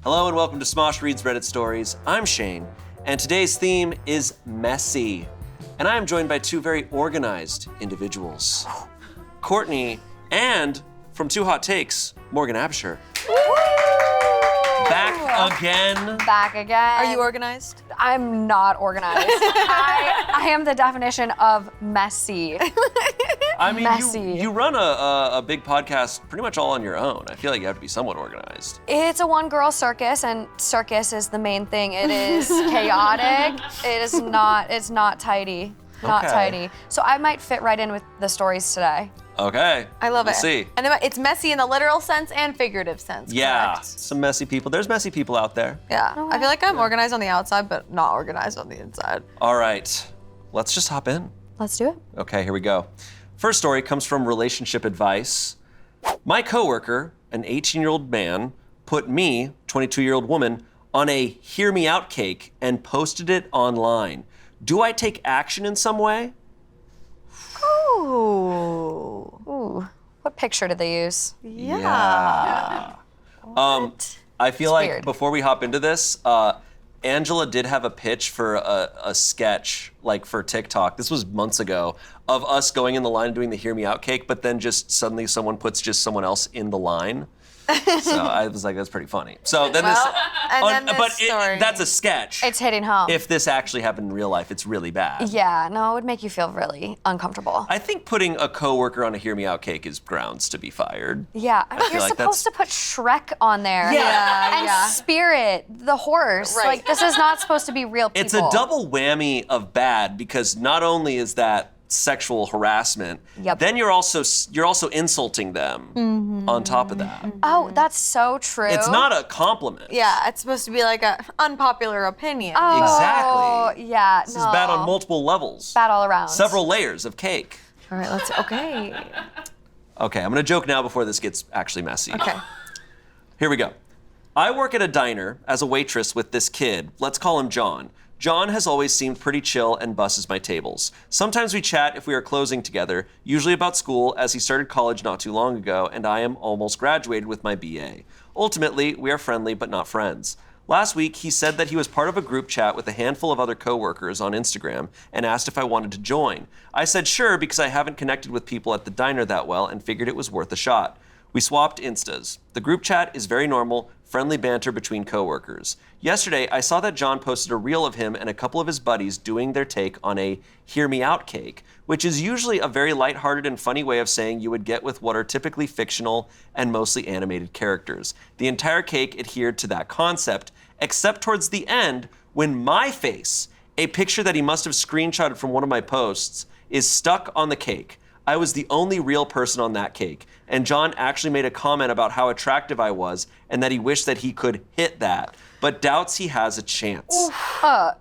Hello and welcome to Smosh Reads Reddit Stories. I'm Shane, and today's theme is messy. And I am joined by two very organized individuals. Courtney and, from Two Hot Takes, Morgan Absher. Back again. Back again. Are you organized? I'm not organized. I am the definition of messy. I mean, messy. you run a big podcast pretty much all on your own. I feel like you have to be somewhat organized. It's a one-girl circus, and circus is the main thing. It is chaotic. It's not tidy. Not Okay. tidy. So I might fit right in with the stories today. Okay. I love We'll it. see. And then it's messy in the literal sense and figurative sense. Yeah, Correct? some messy people. There's messy people out there. Yeah. I feel like I'm organized on the outside, but not organized on the inside. All right, let's just hop in. Let's do it. Okay, here we go. First story comes from Relationship Advice. My coworker, an 18-year-old man, put me, 22-year-old woman, on a hear me out cake and posted it online. Do I take action in some way? Ooh. Ooh. What picture did they use? Yeah. I feel like weird. before we hop into this, Angela did have a pitch for a sketch, like for TikTok. This was months ago, of us going in the line and doing the hear me out cake, but then just suddenly someone puts just someone else in the line. So I was like, that's pretty funny. So then that's a sketch. It's hitting home. If this actually happened in real life, it's really bad. Yeah, no, it would make you feel really uncomfortable. I think putting a coworker on a hear me out cake is grounds to be fired. Yeah, feel you're like supposed to put Shrek on there. Yeah. And Spirit, the horse. Right. Like, this is not supposed to be real people. It's a double whammy of bad because not only is that sexual harassment, Yep. then you're also insulting them on top of that. Oh, that's so true. It's not a compliment. Yeah, it's supposed to be like an unpopular opinion. Oh, Exactly. yeah, This is bad on multiple levels. Bad all around. Several layers of cake. All right, okay. Okay, I'm gonna joke now before this gets actually messy. Okay. Here we go. I work at a diner as a waitress with this kid. Let's call him John. John has always seemed pretty chill and busses my tables. Sometimes we chat if we are closing together, usually about school, as he started college not too long ago, and I am almost graduated with my BA. Ultimately, we are friendly but not friends. Last week, he said that he was part of a group chat with a handful of other coworkers on Instagram and asked if I wanted to join. I said sure because I haven't connected with people at the diner that well and figured it was worth a shot. We swapped Instas. The group chat is very normal, friendly banter between coworkers. Yesterday, I saw that John posted a reel of him and a couple of his buddies doing their take on a hear me out cake, which is usually a very lighthearted and funny way of saying you would get with what are typically fictional and mostly animated characters. The entire cake adhered to that concept, except towards the end when my face, a picture that he must have screenshotted from one of my posts, is stuck on the cake. I was the only real person on that cake, and John actually made a comment about how attractive I was and that he wished that he could hit that, but doubts he has a chance.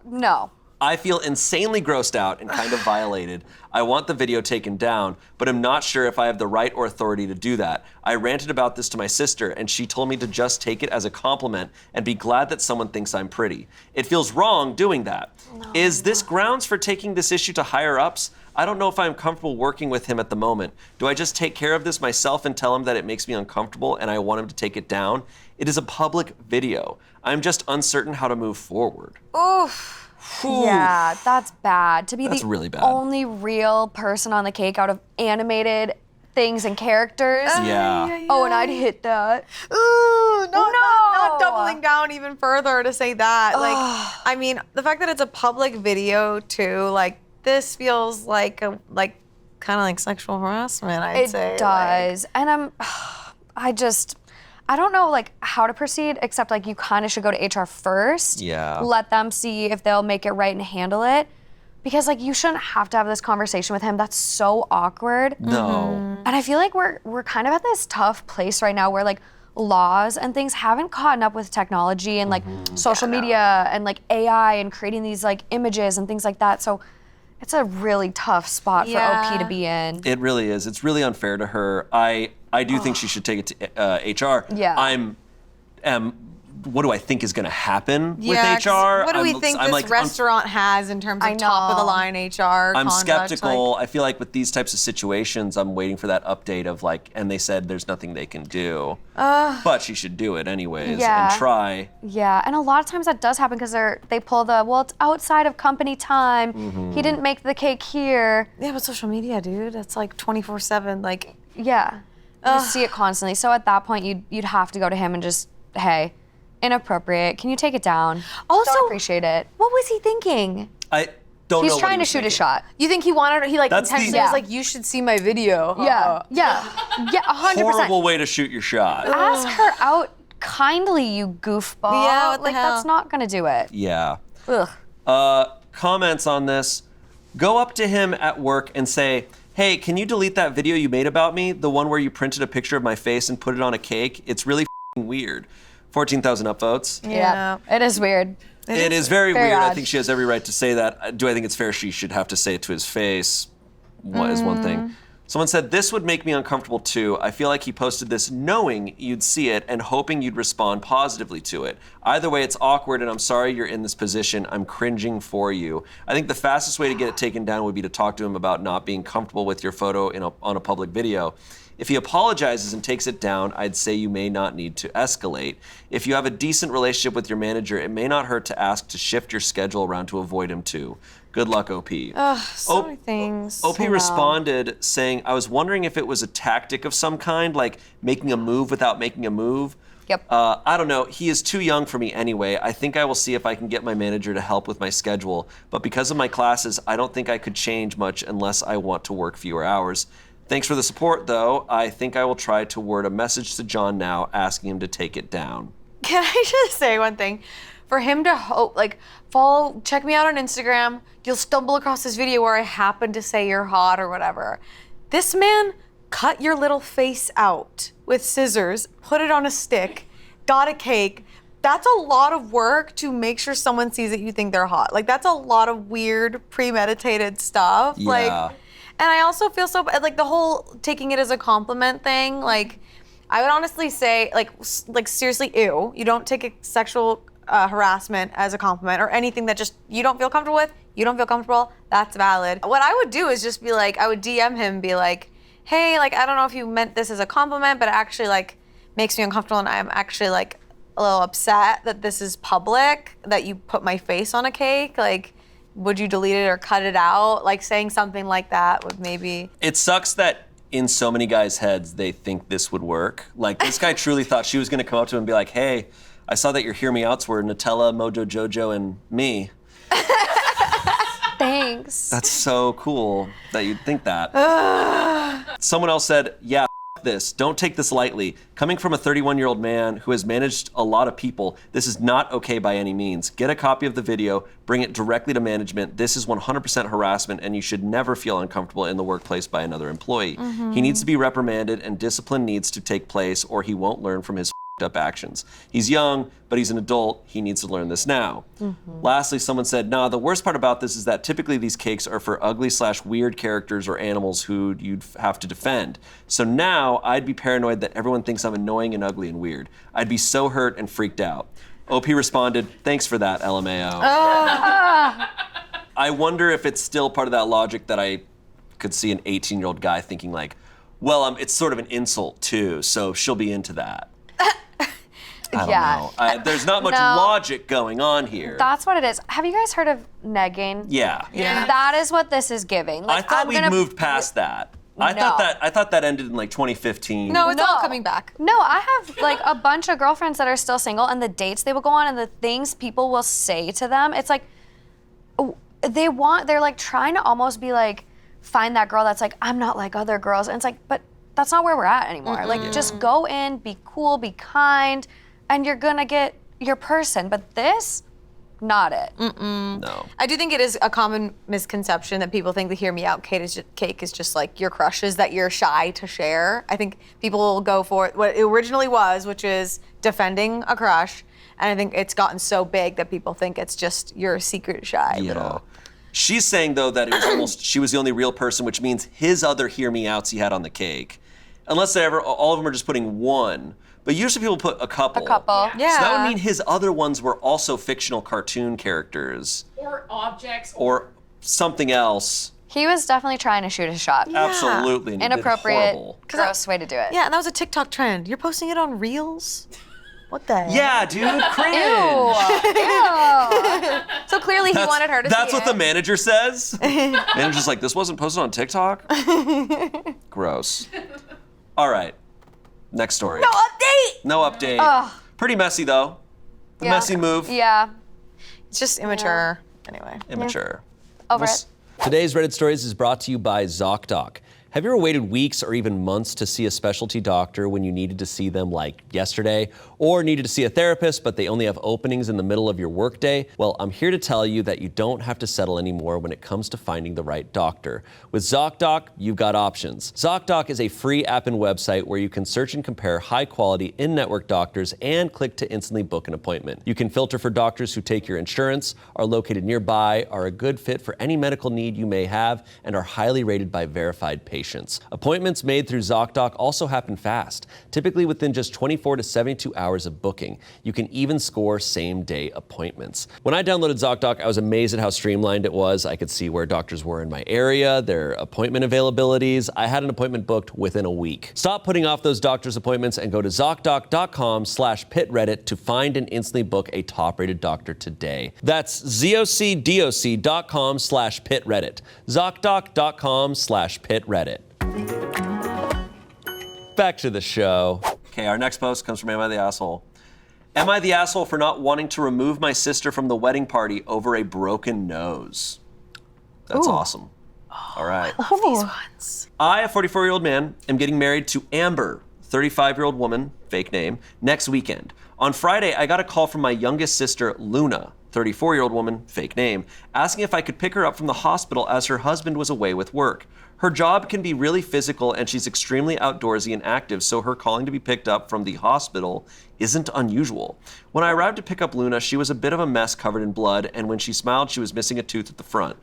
No. I feel insanely grossed out and kind of violated. I want the video taken down, but I'm not sure if I have the right or authority to do that. I ranted about this to my sister, and she told me to just take it as a compliment and be glad that someone thinks I'm pretty. It feels wrong doing that. No. Is this grounds for taking this issue to higher ups? I don't know if I'm comfortable working with him at the moment. Do I just take care of this myself and tell him that it makes me uncomfortable and I want him to take it down? It is a public video. I'm just uncertain how to move forward. Oof. Yeah, that's bad. To be That's the really bad. only real person on the cake out of animated things and characters. Yeah. Oh, and I'd hit that. Ooh, not No. doubling down even further to say that. Like, I mean, the fact that it's a public video too, like, this feels like kind of like sexual harassment, I'd say. It does. And I don't know like how to proceed, except like you kind of should go to HR first. Yeah. Let them see if they'll make it right and handle it. Because like you shouldn't have to have this conversation with him. That's so awkward. No. And I feel like we're kind of at this tough place right now where like laws and things haven't caught up with technology and like social media and like AI and creating these like images and things like that. So it's a really tough spot for OP to be in. It really is. It's really unfair to her. I do think she should take it to HR. Yeah. I'm what do I think is going to happen Yeah, with 'cause HR? what do we think this restaurant has in terms of top of the line HR? I'm conduct? skeptical. Like, I feel like with these types of situations, I'm waiting for that update of like, and they said there's nothing they can do. But she should do it anyways and try. Yeah, and a lot of times that does happen because they pull the, well, it's outside of company time. He didn't make the cake here. yeah, but social media, dude, it's like 24/7. Like, Yeah, you see it constantly. So at that point, you'd have to go to him and just, hey, inappropriate. Can you take it down? Also, Don't appreciate it. what was he thinking? I don't know. He's what trying he to was shoot a thinking. shot. You think he wanted? He like That's the- intentionally was like, you should see my video. Yeah, yeah, 100%. Horrible way to shoot your shot. Ask her out kindly, you goofball. Yeah, what the like hell? that's not gonna do it. Yeah. Ugh. Comments on this. Go up to him at work and say, hey, can you delete that video you made about me? The one where you printed a picture of my face and put it on a cake? It's really weird. 14,000 upvotes. Yeah. It is weird. It is very very weird. I odd. think she has every right to say that. Do I think it's fair she should have to say it to his face? What is one thing. Someone said, this would make me uncomfortable too. I feel like he posted this knowing you'd see it and hoping you'd respond positively to it. Either way, it's awkward and I'm sorry you're in this position. I'm cringing for you. I think the fastest way to get it taken down would be to talk to him about not being comfortable with your photo on a public video. If he apologizes and takes it down, I'd say you may not need to escalate. If you have a decent relationship with your manager, it may not hurt to ask to shift your schedule around to avoid him too. Good luck, OP. So many things. OP responded saying, I was wondering if it was a tactic of some kind, like making a move without making a move. Yep. I don't know. He is too young for me anyway. I think I will see if I can get my manager to help with my schedule. But because of my classes, I don't think I could change much unless I want to work fewer hours. Thanks for the support, though. I think I will try to word a message to John now, asking him to take it down. Can I just say one thing? For him to check me out on Instagram. You'll stumble across this video where I happen to say you're hot or whatever. This man cut your little face out with scissors, put it on a stick, got a cake. That's a lot of work to make sure someone sees that you think they're hot. Like, that's a lot of weird, premeditated stuff. Yeah. Like, and I also feel so bad, like the whole taking it as a compliment thing. Like, I would honestly say, like seriously, ew. You don't take sexual harassment as a compliment or anything that just you don't feel comfortable with. You don't feel comfortable. That's valid. What I would do is just be like, I would DM him, be like, hey, like I don't know if you meant this as a compliment, but it actually like makes me uncomfortable, and I'm actually like a little upset that this is public, that you put my face on a cake. Like, would you delete it or cut it out? Like saying something like that would maybe. It sucks that in so many guys' heads, they think this would work. Like, this guy truly thought she was going to come up to him and be like, hey, I saw that your Hear Me Outs were Nutella, Mojo Jojo, and me. Thanks. That's so cool that you'd think that. Someone else said, yeah, this. Don't take this lightly. Coming from a 31-year-old man who has managed a lot of people, this is not okay by any means. Get a copy of the video, bring it directly to management. This is 100% harassment, and you should never feel uncomfortable in the workplace by another employee. He needs to be reprimanded, and discipline needs to take place, or he won't learn from his up actions. He's young, but he's an adult. He needs to learn this now. Lastly, someone said, nah, the worst part about this is that typically these cakes are for ugly/weird characters or animals who you'd have to defend. So now I'd be paranoid that everyone thinks I'm annoying and ugly and weird. I'd be so hurt and freaked out. OP responded, thanks for that, LMAO. I wonder if it's still part of that logic that I could see an 18-year-old guy thinking like, well, it's sort of an insult too, so she'll be into that. I don't know. There's not much logic going on here. That's what it is. Have you guys heard of negging? Yeah. That is what this is giving. Like, I thought we'd moved past that. I thought that ended in like 2015. No, it's all coming back. No, I have like a bunch of girlfriends that are still single, and the dates they will go on and the things people will say to them, it's like they're like trying to almost be like, find that girl that's like, I'm not like other girls. And it's like, but that's not where we're at anymore. Like, just go in, be cool, be kind, and you're gonna get your person. But this, not it. No. I do think it is a common misconception that people think the Hear Me Out cake is just like your crushes that you're shy to share. I think people will go for what it originally was, which is defending a crush. And I think it's gotten so big that people think it's just your secret shy little. She's saying though that it was almost she was the only real person, which means his other Hear Me Outs he had on the cake. Unless all of them are just putting one. But usually people put a couple. A couple. Yeah. So that would mean his other ones were also fictional cartoon characters. Or objects. Or something else. He was definitely trying to shoot his shot. Absolutely. And he did Inappropriate, horrible. gross way to do it. Yeah, and that was a TikTok trend. You're posting it on Reels? What the heck? Yeah, dude, cringe. Ew. So clearly he wanted her to see That's what it. the manager says. Manager's like, this wasn't posted on TikTok? Gross. All right, next story. No update! No update. Ugh. Pretty messy, though. The Yeah. messy move. Yeah. It's just immature. Anyway. Immature. Over We'll it. Today's Reddit Stories is brought to you by ZocDoc. Have you ever waited weeks or even months to see a specialty doctor when you needed to see them like yesterday? Or needed to see a therapist, but they only have openings in the middle of your workday? Well, I'm here to tell you that you don't have to settle anymore when it comes to finding the right doctor. With ZocDoc, you've got options. ZocDoc is a free app and website where you can search and compare high-quality in-network doctors and click to instantly book an appointment. You can filter for doctors who take your insurance, are located nearby, are a good fit for any medical need you may have, and are highly rated by verified patients. Appointments made through ZocDoc also happen fast, typically within just 24 to 72 hours of booking. You can even score same-day appointments. When I downloaded ZocDoc, I was amazed at how streamlined it was. I could see where doctors were in my area, their appointment availabilities. I had an appointment booked within a week. Stop putting off those doctor's appointments and go to ZocDoc.com/pitreddit to find and instantly book a top-rated doctor today. That's ZocDoc.com/pitreddit. ZocDoc.com/pitreddit. Back to the show. Okay, our next post comes from Am I the Asshole? Am I the asshole for not wanting to remove my sister from the wedding party over a broken nose? That's awesome. All right. These ones. I, a 44-year-old man, am getting married to Amber, 35-year-old woman, fake name, next weekend. On Friday, I got a call from my youngest sister, Luna, 34-year-old woman, fake name, asking if I could pick her up from the hospital as her husband was away with work. Her job can be really physical and she's extremely outdoorsy and active, so her calling to be picked up from the hospital isn't unusual. When I arrived to pick up Luna, she was a bit of a mess covered in blood, and when she smiled, she was missing a tooth at the front.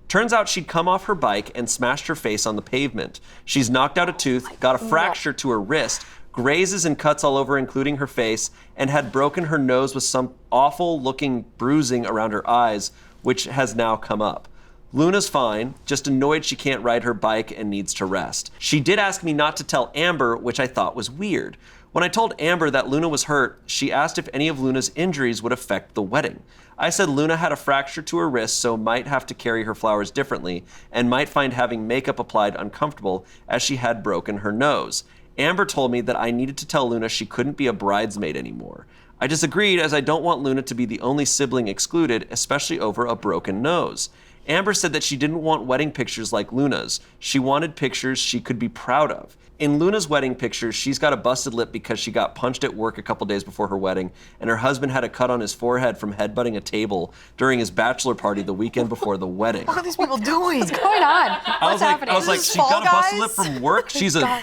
Turns out she'd come off her bike and smashed her face on the pavement. She's knocked out a tooth, got a fracture to her wrist, grazes and cuts all over, including her face, and had broken her nose with some awful-looking bruising around her eyes, which has now come up. Luna's fine, just annoyed she can't ride her bike and needs to rest. She did ask me not to tell Amber, which I thought was weird. When I told Amber that Luna was hurt, she asked if any of Luna's injuries would affect the wedding. I said Luna had a fracture to her wrist, so might have to carry her flowers differently, and might find having makeup applied uncomfortable as she had broken her nose. Amber told me that I needed to tell Luna she couldn't be a bridesmaid anymore. I disagreed, as I don't want Luna to be the only sibling excluded, especially over a broken nose. Amber said that she didn't want wedding pictures like Luna's. She wanted pictures she could be proud of. In Luna's wedding pictures, she's got a busted lip because she got punched at work a couple days before her wedding, and her husband had a cut on his forehead from headbutting a table during his bachelor party the weekend before the wedding. What are these people doing? What's going on? What's happening? I was like, Is this she got a Fall busted lip Guys? from work? She's a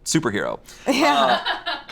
superhero. Yeah.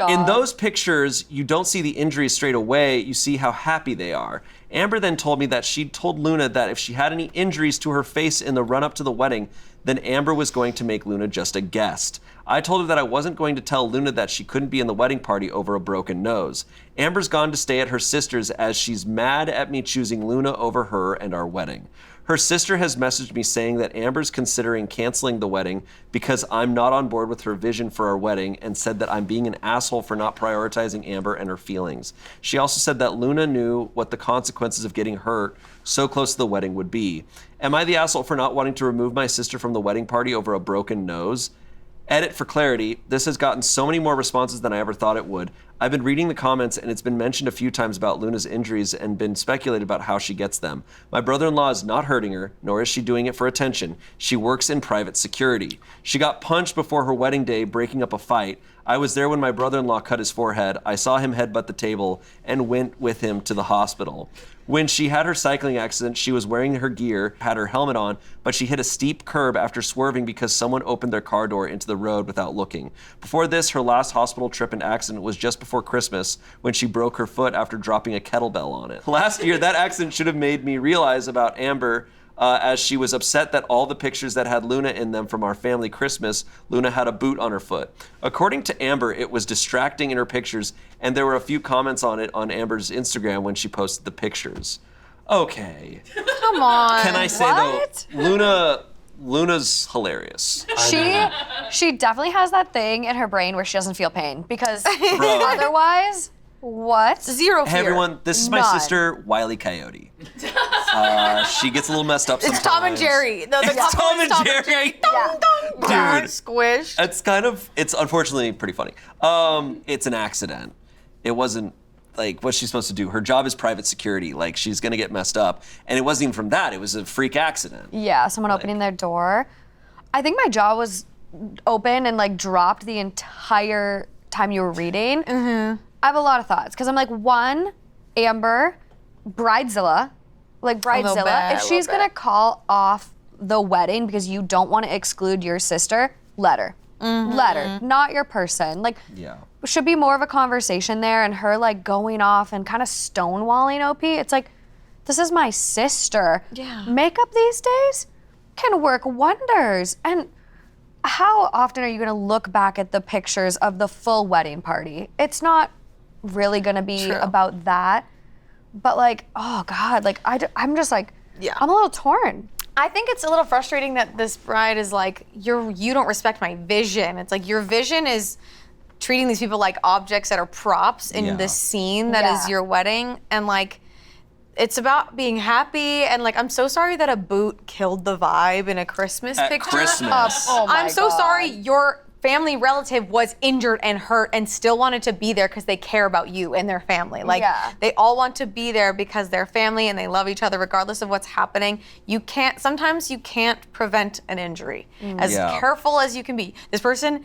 In those pictures, you don't see the injuries straight away, you see how happy they are. Amber then told me that she'd told Luna that if she had any injuries to her face in the run-up to the wedding, then Amber was going to make Luna just a guest. I told her that I wasn't going to tell Luna that she couldn't be in the wedding party over a broken nose. Amber's gone to stay at her sister's as she's mad at me choosing Luna over her and our wedding. Her sister has messaged me saying that Amber's considering canceling the wedding because I'm not on board with her vision for our wedding, and said that I'm being an asshole for not prioritizing Amber and her feelings. She also said that Luna knew what the consequences of getting hurt so close to the wedding would be. Am I the asshole for not wanting to remove my sister from the wedding party over a broken nose? Edit for clarity, this has gotten so many more responses than I ever thought it would. I've been reading the comments and it's been mentioned a few times about Luna's injuries and been speculated about how she gets them. My brother-in-law is not hurting her, nor is she doing it for attention. She works in private security. She got punched before her wedding day, breaking up a fight. I was there when my brother-in-law cut his forehead. I saw him headbutt the table and went with him to the hospital. When she had her cycling accident, she was wearing her gear, had her helmet on, but she hit a steep curb after swerving because someone opened their car door into the road without looking. Before this, her last hospital trip and accident was just before Christmas when she broke her foot after dropping a kettlebell on it. Last year, that accident should have made me realize about Amber as she was upset that all the pictures that had Luna in them from our family Christmas, Luna had a boot on her foot. According to Amber, it was distracting in her pictures, and there were a few comments on it on Amber's Instagram when she posted the pictures. Okay. Come on. Can I say What? though, Luna's hilarious. She definitely has that thing in her brain where she doesn't feel pain because Bro. otherwise, what? Zero fear. Hey everyone, this is my None. sister, Wile E. Coyote. She gets a little messed up sometimes. It's Tom and Jerry. The It's couple Tom is and Jerry. Yeah. Dude. Squish. It's unfortunately pretty funny. It's an accident. It wasn't like what's she supposed to do? Her job is private security. Like she's gonna get messed up. And it wasn't even from that. It was a freak accident. Yeah, someone opening their door. I think my jaw was open and like dropped the entire time you were reading. I have a lot of thoughts because I'm like, one, Amber, Bridezilla, like Bridezilla. bit, If a she's little gonna bit. call off the wedding because you don't want to exclude your sister, let her. Let her, not your person. Like, Yeah. should be more of a conversation there, and her like going off and kind of stonewalling OP. It's like, this is my sister. Yeah. Makeup these days can work wonders. And how often are you gonna look back at the pictures of the full wedding party? It's not really gonna be True. about that. But like, oh God, like I'm just like, Yeah. I'm a little torn. I think it's a little frustrating that this bride is like, you don't respect my vision. It's like your vision is treating these people like objects that are props in Yeah. this scene that is Yeah. your wedding. And like, it's about being happy. And like, I'm so sorry that a boot killed the vibe in a Christmas At picture. Christmas. Oh my I'm so God. sorry your family relative was injured and hurt and still wanted to be there because they care about you and their family. Like Yeah. they all want to be there because they're family and they love each other regardless of what's happening. Sometimes you can't prevent an injury. As Yeah. careful as you can be. This person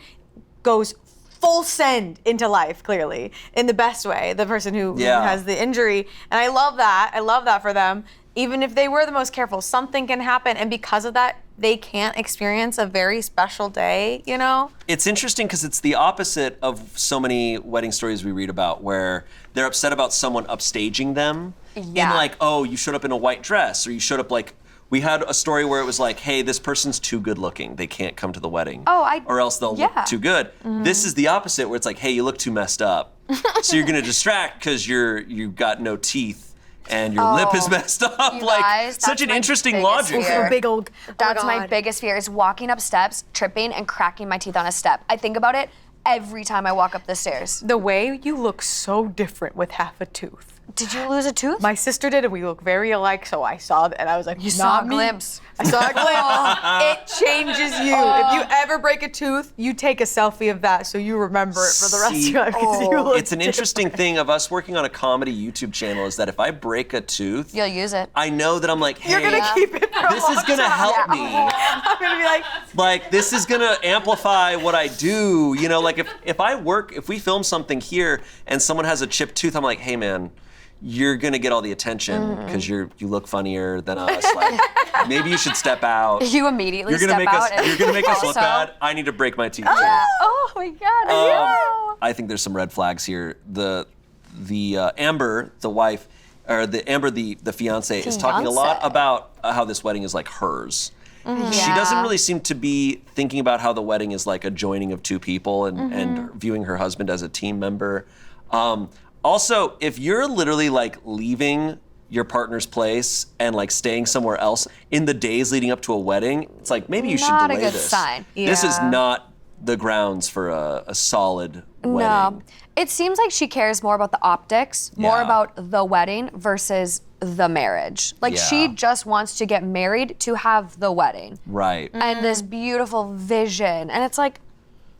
goes full send into life, clearly, in the best way, the person who has the injury. And I love that. I love that for them. Even if they were the most careful, something can happen. And because of that, they can't experience a very special day, you know? It's interesting because it's the opposite of so many wedding stories we read about where they're upset about someone upstaging them. Yeah. In like, oh, you showed up in a white dress, or you showed up like, we had a story where it was like, hey, this person's too good looking. They can't come to the wedding. Or else they'll look too good. This is the opposite where it's like, hey, you look too messed up. So you're gonna distract because you've got no teeth and your lip is messed up. You Like guys, such that's an my interesting biggest logic. fear. Big old. That's my biggest fear is walking up steps, tripping, and cracking my teeth on a step. I think about it every time I walk up the stairs. The way you look so different with half a tooth. Did you lose a tooth? My sister did, and we look very alike. So I saw that, and I was like, You saw a me. glimpse. I saw a glimpse. It changes you. If you ever break a tooth, you take a selfie of that, so you remember it for the rest of your life. 'Cause you look It's an interesting thing of us working on a comedy YouTube channel is that if I break a tooth, You'll use it. I know that I'm like, hey, You're gonna keep it. For this is gonna help me. I'm gonna be like, This is gonna amplify what I do. You know, like if we film something here and someone has a chipped tooth, I'm like, hey man, you're gonna get all the attention because you look funnier than us. Like, maybe you should step out. You immediately You're gonna step make out. us. and You're gonna make us look also- bad. I need to break my teeth too. Oh my God. I think there's some red flags here. The Amber, the wife, or the Amber, the fiance, is talking a lot Fiance. about how this wedding is like hers. She Yeah. doesn't really seem to be thinking about how the wedding is like a joining of two people and viewing her husband as a team member. Also, if you're literally like leaving your partner's place and like staying somewhere else in the days leading up to a wedding, it's like maybe you should Not a delay good this. sign. This is Yeah. not the grounds for a solid wedding. No. It seems like she cares more about the optics, more Yeah. about the wedding versus the marriage. Like she Yeah. just wants to get married to have the wedding. Right. And this beautiful vision. And it's like,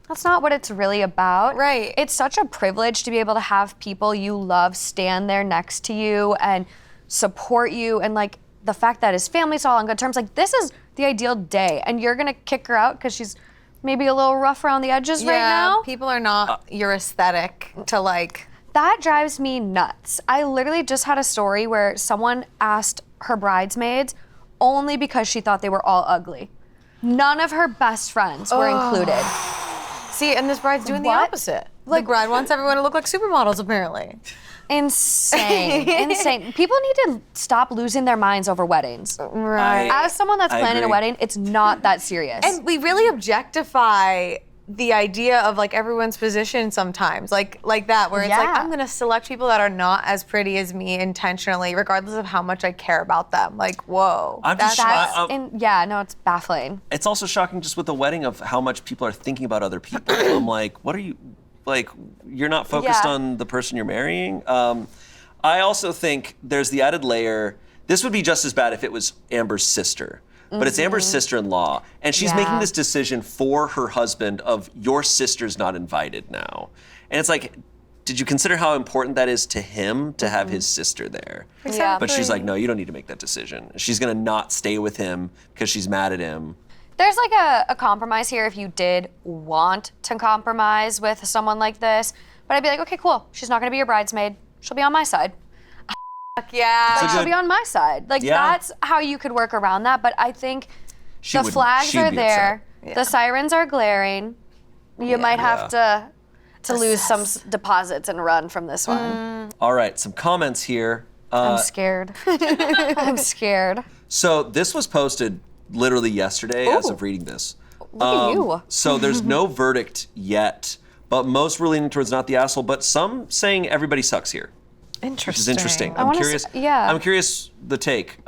that's not what it's really about. Right. It's such a privilege to be able to have people you love stand there next to you and support you. And like the fact that his family's all on good terms, like this is the ideal day. And you're gonna kick her out because she's maybe a little rough around the edges right now. people are not your aesthetic to like. That drives me nuts. I literally just had a story where someone asked her bridesmaids only because she thought they were all ugly. None of her best friends were included. See, and this bride's doing the What? opposite. The bride wants everyone to look like supermodels, apparently. Insane. People need to stop losing their minds over weddings. Right. As someone that's planning agree. a wedding, it's not that serious. And we really objectify the idea of like everyone's position sometimes, like that, where it's like, Yeah. I'm gonna select people that are not as pretty as me intentionally, regardless of how much I care about them. Like, whoa. I'm just it's baffling. It's also shocking just with the wedding of how much people are thinking about other people. I'm like, what are you, like, you're not focused Yeah. on the person you're marrying? I also think there's the added layer. This would be just as bad if it was Amber's sister. But it's Amber's sister-in-law, and she's making this decision for her husband of your sister's not invited now. And it's like, did you consider how important that is to him to have his sister there? Exactly. But she's like, no, you don't need to make that decision. She's gonna not stay with him because she's mad at him. There's like a compromise here if you did want to compromise with someone like this. But I'd be like, okay, cool. She's not gonna be your bridesmaid. She'll be on my side. Yeah. Like, she'll be on my side. Like, that's how you could work around that. But I think the flags are there. Yeah. The sirens are glaring. You might have to lose some deposits and run from this one. All right, some comments here. I'm scared. I'm scared. So this was posted literally yesterday as of reading this. Look at you. So there's no verdict yet, but most were leaning towards not the asshole, but some saying everybody sucks here. Interesting. Which is interesting. I I'm wanna curious. I'm curious the take.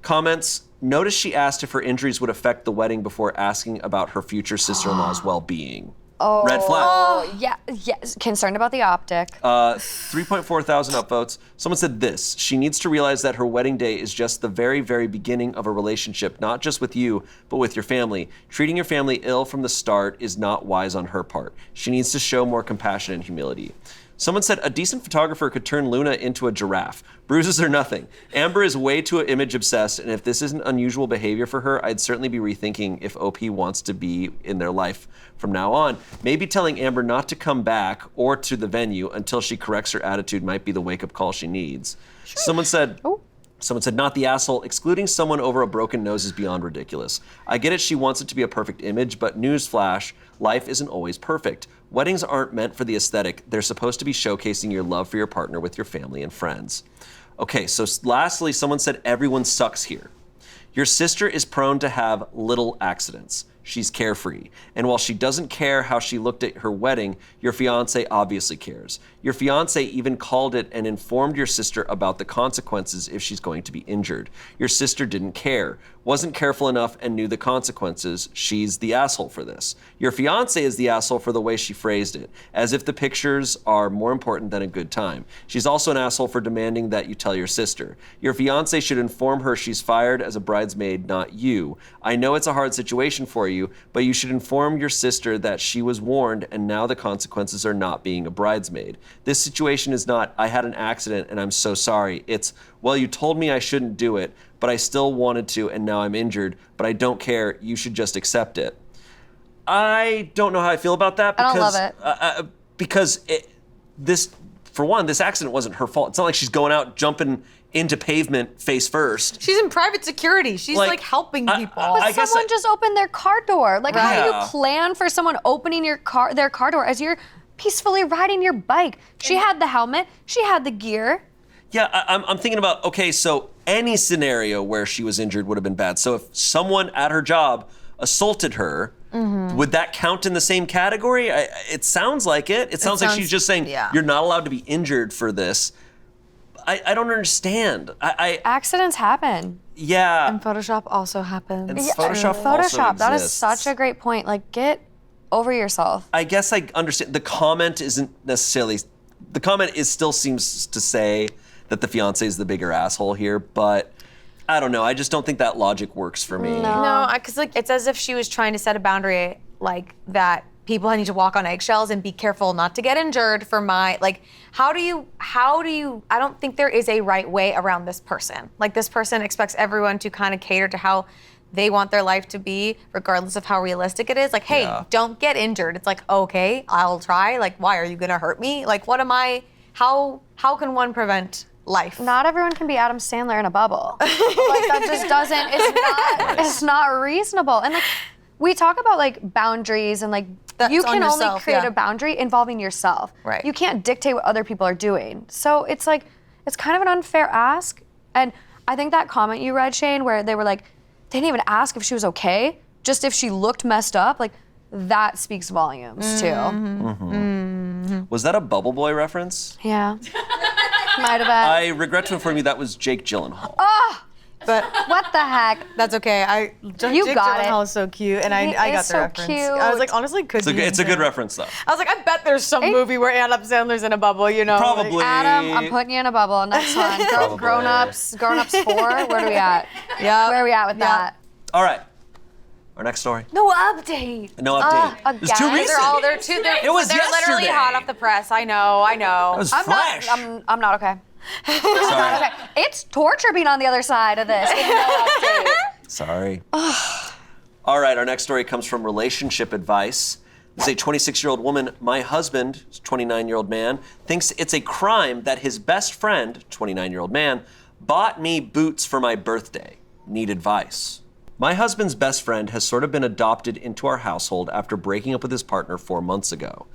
Comments. Notice she asked if her injuries would affect the wedding before asking about her future sister-in-law's well-being. Oh. Red flag. Oh, yeah. Yes. Concerned about the optic. 3.4 thousand upvotes. Someone said this. She needs to realize that her wedding day is just the very, very beginning of a relationship, not just with you, but with your family. Treating your family ill from the start is not wise on her part. She needs to show more compassion and humility. Someone said a decent photographer could turn Luna into a giraffe. Bruises are nothing. Amber is way too image obsessed, and if this isn't unusual behavior for her, I'd certainly be rethinking if OP wants to be in their life from now on. Maybe telling Amber not to come back or to the venue until she corrects her attitude might be the wake-up call she needs. Sure. Someone said, not the asshole. Excluding someone over a broken nose is beyond ridiculous. I get it, she wants it to be a perfect image, but newsflash, life isn't always perfect. Weddings aren't meant for the aesthetic. They're supposed to be showcasing your love for your partner with your family and friends. Okay, so lastly, someone said everyone sucks here. Your sister is prone to have little accidents. She's carefree. And while she doesn't care how she looked at her wedding, your fiance obviously cares. Your fiance even called it and informed your sister about the consequences if she's going to be injured. Your sister didn't care, wasn't careful enough, and knew the consequences. She's the asshole for this. Your fiance is the asshole for the way she phrased it, as if the pictures are more important than a good time. She's also an asshole for demanding that you tell your sister. Your fiance should inform her she's fired as a bridesmaid, not you. I know it's a hard situation for you, but you should inform your sister that she was warned and now the consequences are not being a bridesmaid. This situation is not, I had an accident and I'm so sorry. It's, well, you told me I shouldn't do it, but I still wanted to and now I'm injured, but I don't care. You should just accept it. I don't know how I feel about that because, I don't love it. Because this, for one, this accident wasn't her fault. It's not like she's going out jumping into pavement face first. She's in private security. She's like helping people. But someone just opened their car door. Like, how do Yeah. you plan for someone opening their car door as you're peacefully riding your bike? She had the helmet. She had the gear. Yeah, I'm thinking about, okay, so any scenario where she was injured would have been bad. So if someone at her job assaulted her, would that count in the same category? It sounds like it. It sounds like she's just saying, you're not allowed to be injured for this. I don't understand. Accidents happen. Yeah. And Photoshop also happens. And Photoshop also That is exists. such a great point. Like, get over yourself. I guess I understand. The comment isn't necessarily, the comment still seems to say that the fiance is the bigger asshole here, but I don't know. I just don't think that logic works for me. No, because like it's as if she was trying to set a boundary like that. People need to walk on eggshells and be careful not to get injured for my, like, how do you, I don't think there is a right way around this person. Like, this person expects everyone to kind of cater to how they want their life to be, regardless of how realistic it is. Like, hey, don't get injured. It's like, okay, I'll try. Like, why are you gonna hurt me? Like, what am I, how can one prevent life? Not everyone can be Adam Sandler in a bubble. Like, that just doesn't, it's not reasonable. And like, we talk about like boundaries and like That's you on can only yourself, create yeah. a boundary involving yourself. Right. You can't dictate what other people are doing. So it's like, it's kind of an unfair ask. And I think that comment you read, Shane, where they were like, they didn't even ask if she was okay, just if she looked messed up, like that speaks volumes too. Was that a Bubble Boy reference? Yeah. Might have been. I regret to inform you that was Jake Gyllenhaal. But What the heck? that's okay. You Jake got it. Gyllenhaal is so cute, and He I got is the so reference. cute. I was like, honestly, could be It's a good him. reference, though. I was like, I bet there's some movie where Adam Sandler's in a bubble, you know? Probably. Like, Adam, I'm putting you in a bubble. Next one. Probably. Grown-ups 4. Where are we at? yeah. Where are we at with that? All right. Our next story. No update. No update. It was too again? recent. They're It was literally yesterday. hot off the press. I know. That was I'm fresh. not. I'm not okay. Sorry. Okay. It's torture being on the other side of this. with no update. Sorry. All right, our next story comes from Relationship Advice. This is a 26-year-old woman. My husband, 29-year-old man, thinks it's a crime that his best friend, 29-year-old man, bought me boots for my birthday. Need advice. My husband's best friend has sort of been adopted into our household after breaking up with his partner 4 months ago.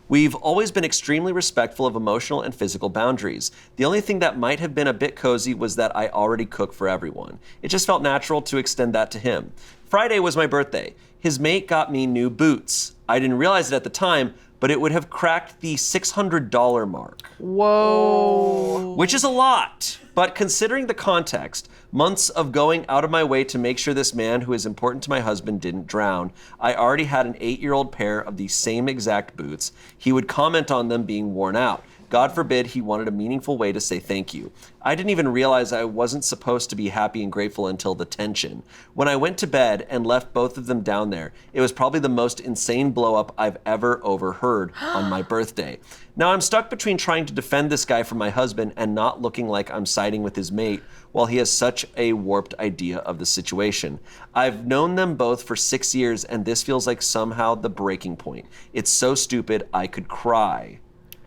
We've always been extremely respectful of emotional and physical boundaries. The only thing that might have been a bit cozy was that I already cook for everyone. It just felt natural to extend that to him. Friday was my birthday. His mate got me new boots. I didn't realize it at the time, but it would have cracked the $600 mark. Whoa. Which is a lot. But considering the context, months of going out of my way to make sure this man who is important to my husband didn't drown, I already had an 8-year-old pair of the same exact boots. He would comment on them being worn out. God forbid he wanted a meaningful way to say thank you. I didn't even realize I wasn't supposed to be happy and grateful until the tension. When I went to bed and left both of them down there, it was probably the most insane blow up I've ever overheard on my birthday. Now I'm stuck between trying to defend this guy from my husband and not looking like I'm siding with his mate while he has such a warped idea of the situation. I've known them both for 6 years and this feels like somehow the breaking point. It's so stupid I could cry.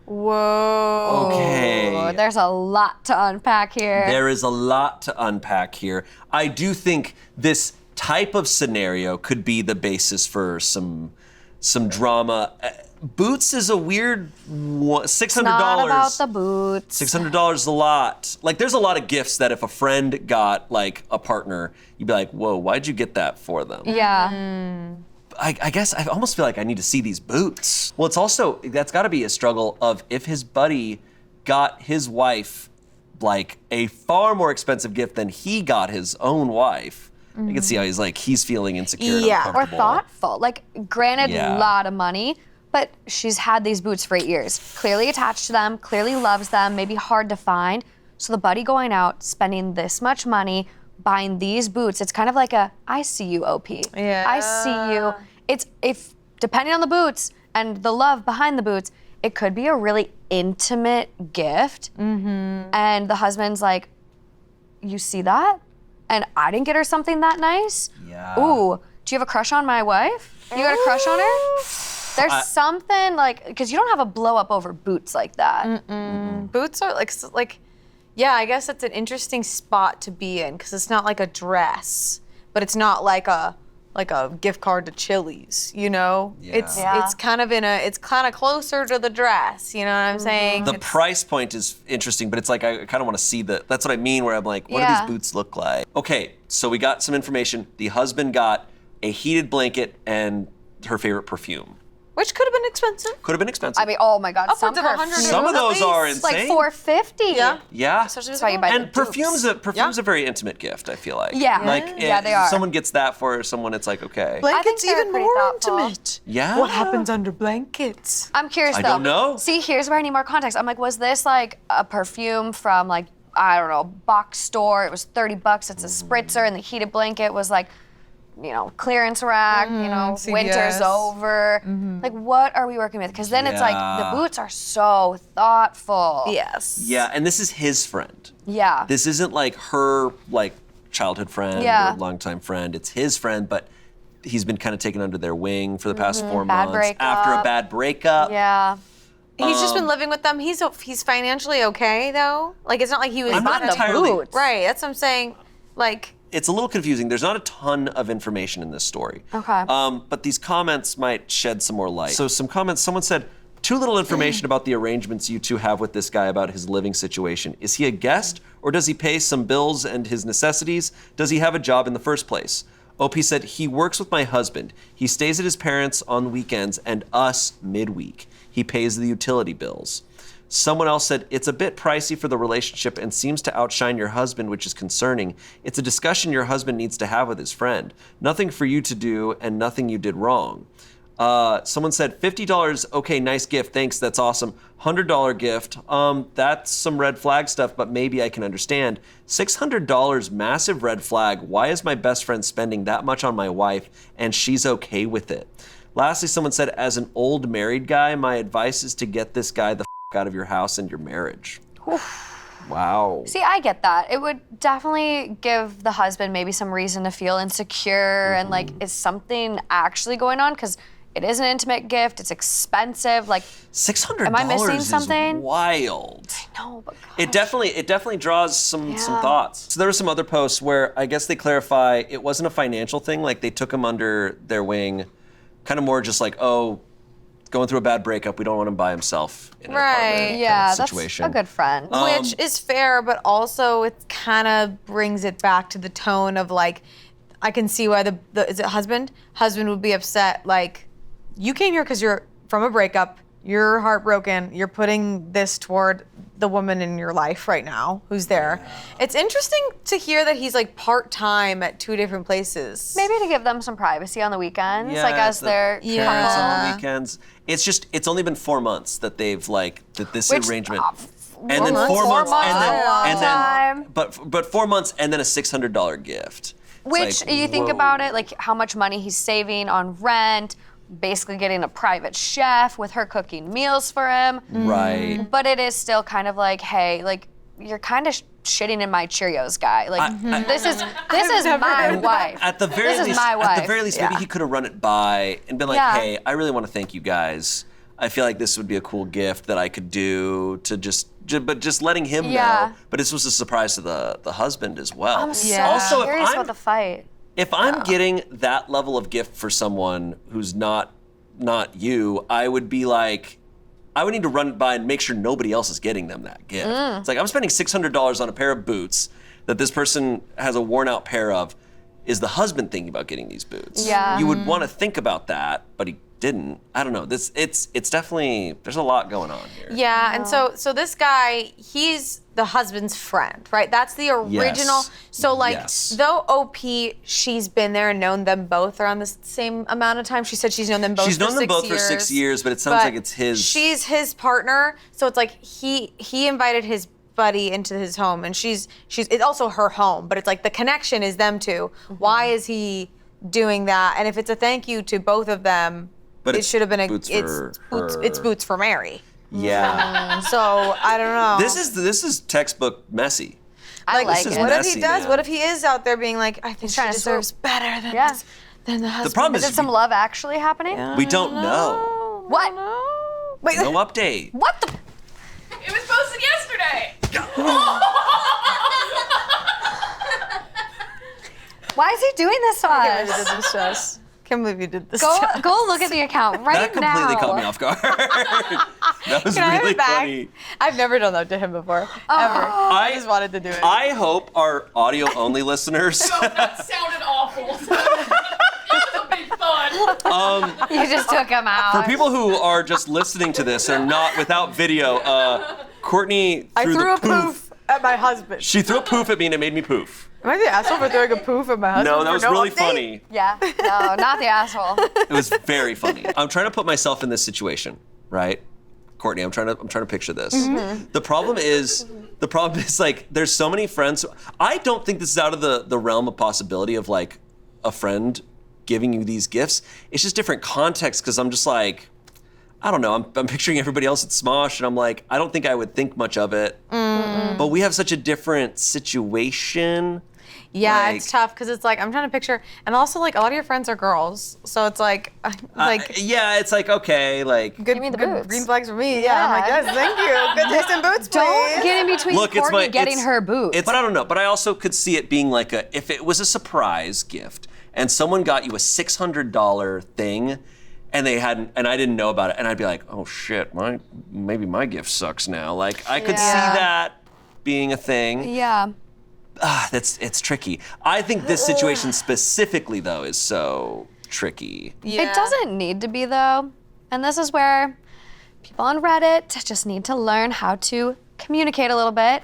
Whoa. Okay. There's a lot to unpack here. There is a lot to unpack here. I do think this type of scenario could be the basis for some drama. Boots is a weird $600. It's not about the boots. $600 is a lot. Like, there's a lot of gifts that if a friend got like a partner, you'd be like, whoa, why'd you get that for them? Yeah. I guess I almost feel like I need to see these boots. Well, it's also, that's gotta be a struggle of if his buddy got his wife like a far more expensive gift than he got his own wife. I can see how he's feeling insecure and Yeah. Or uncomfortable. thoughtful. Like, granted, Yeah. a lot of money, but she's had these boots for 8 years. Clearly attached to them, clearly loves them, maybe hard to find. So the buddy going out, spending this much money, buying these boots, it's kind of like a, I see you, OP. Yeah. I see you. It's, if, depending on the boots and the love behind the boots, it could be a really intimate gift. Mm-hmm. And the husband's like, you see that? And I didn't get her something that nice? Yeah. Ooh, do you have a crush on my wife? You got a crush on her? There's something like, because you don't have a blow up over boots like that. Boots are like, yeah, I guess it's an interesting spot to be in because it's not like a dress, but it's not like a gift card to Chili's, you know? Yeah. It's kind of it's kind of closer to the dress, you know what I'm saying? The price point is interesting, but it's like I kind of want to see that's what I mean, where I'm like, what do Yeah. these boots look like? Okay, so we got some information. The husband got a heated blanket and her favorite perfume. Which could have been expensive. Could have been expensive. I mean, oh my God, Upwards of 100 Some of at those are least. insane. Like $450. Yeah. Yeah. Especially That's why you buy And the boots. perfume's a very intimate gift, I feel like. Yeah. Like Yeah, they are. someone gets that for someone, it's like, okay. Blankets they're even pretty more thoughtful. intimate. Yeah. What happens under blankets? I'm curious I though. don't know. See, here's where I need more context. I'm like, was this like a perfume from like, I don't know, box store? It was $30. It's a spritzer, and the heated blanket was like, you know, clearance rack, you know, CVS. winter's over. Like, what are we working with? Because then it's like, Yeah. the boots are so thoughtful. Yes. Yeah, and this is his friend. Yeah. This isn't like her like childhood friend Yeah. or longtime friend. It's his friend, but he's been kind of taken under their wing for the past 4 Bad months after a breakup. bad breakup. Yeah. He's just been living with them. He's financially okay though. Like it's not like he was I'm not the entirely. boots. right. That's what I'm saying. Like it's a little confusing. There's not a ton of information in this story. Okay. But these comments might shed some more light. So some comments, someone said, too little information about the arrangements you two have with this guy about his living situation. Is he a guest, or does he pay some bills and his necessities? Does he have a job in the first place? OP said, he works with my husband. He stays at his parents' on weekends and us midweek. He pays the utility bills. Someone else said, it's a bit pricey for the relationship and seems to outshine your husband, which is concerning. It's a discussion your husband needs to have with his friend. Nothing for you to do and nothing you did wrong. Someone said, $50, okay, nice gift, thanks, that's awesome. $100 gift, that's some red flag stuff, but maybe I can understand. $600, massive red flag. Why is my best friend spending that much on my wife and she's okay with it? Lastly, someone said, as an old married guy, my advice is to get this guy the out of your house and your marriage. Wow. See, I get that. It would definitely give the husband maybe some reason to feel insecure and like, is something actually going on? Because it is an intimate gift. It's expensive. Like, $600 am I missing something? Is wild. No, but gosh. It definitely draws some thoughts. So there were some other posts where I guess they clarify it wasn't a financial thing. Like they took him under their wing, kind of more just like, oh, going through a bad breakup, we don't want him by himself in an apartment Yeah, kind of situation. that's a good friend. Which is fair, but also it kind of brings it back to the tone of like, I can see why the is it husband? Husband would be upset. Like, you came here because you're from a breakup. You're heartbroken. You're putting this toward the woman in your life right now who's there. Yeah. It's interesting to hear that he's like part-time at 2 different places. Maybe to give them some privacy on the weekends, Yeah, like as their parents couple. on the weekends. It's only been 4 months that they've like this arrangement. And then 4 months, and then but 4 months and then a $600 gift. Which like, you think about it, like how much money he's saving on rent, basically getting a private chef with her cooking meals for him. Right. But it is still kind of like, hey, like you're kind of shitting in my Cheerios, guy. Like this is my wife. At the very least, my wife. At the very least, maybe he could have run it by and been like, hey, I really want to thank you guys. I feel like this would be a cool gift that I could do to just letting him know. But this was a surprise to the husband as well. I'm so also, curious about the fight. If I'm getting that level of gift for someone who's not you, I would be like, I would need to run it by and make sure nobody else is getting them that gift. It's like, I'm spending $600 on a pair of boots that this person has a worn out pair of. Is the husband thinking about getting these boots? Yeah. You would want to think about that, but he didn't. I don't know. It's definitely, there's a lot going on here. Yeah, and so this guy, he's the husband's friend, right? That's the original. Yes. So like, Yes. though OP, she's been there and known them both around the same amount of time. She said she's known them both. She's known for them 6 both years, for 6 years, but it sounds like it's his. She's his partner, so it's like he invited his buddy into his home, and she's it's also her home, but it's like the connection is them two. Why is he doing that? And if it's a thank you to both of them, But it should have been it's boots for Mary. Yeah. So I don't know. This is textbook messy. I like this is it. What if messy, he does? man. What if he is out there being like, I think she trying to deserves serve- better than Yeah. this, than the husband. The problem Is is it some love actually happening? we don't know. What? Wait, No update. What the? It was posted yesterday. Why is he doing this to can't believe you us? did this to us. Can't believe you did this. Go to us. go look at the account right That now. completely caught me off guard. That was Can I have really it back? funny. I've never done that to him before. Ever. I just wanted to do it. I hope our audio only listeners. That sounded awful. It was a big thud. You just took him out. For people who are just listening to this or not without video, Courtney I threw threw the a poof at my husband. She threw a poof at me and it made me poof. Am I the asshole for throwing a poof at my husband? No, that for was no really update? funny. Yeah. No, not the asshole. It was very funny. I'm trying to put myself in this situation, right? Courtney, I'm trying to picture this. The problem is like there's so many friends. I don't think this is out of the realm of possibility of like a friend giving you these gifts. It's just different context because I'm just like, I don't know. I'm picturing everybody else at Smosh, and I'm like, I don't think I would think much of it. But we have such a different situation. Yeah, Like- it's tough because it's like I'm trying to picture, and also like a lot of your friends are girls, so it's like yeah, it's like, okay, like. good, Give me the good boots. green flags for me. Yeah, I'm like, yes, thank you. Good taste in boots, please. Don't get in between Look, Courtney getting her boots. But I don't know. But I also could see it being like if it was a surprise gift and someone got you a $600 thing, and I didn't know about it, and I'd be like, oh shit, maybe my gift sucks now. Like I could see that being a thing. Yeah. It's tricky. I think this situation specifically though is so tricky. Yeah. It doesn't need to be though. And this is where people on Reddit just need to learn how to communicate a little bit.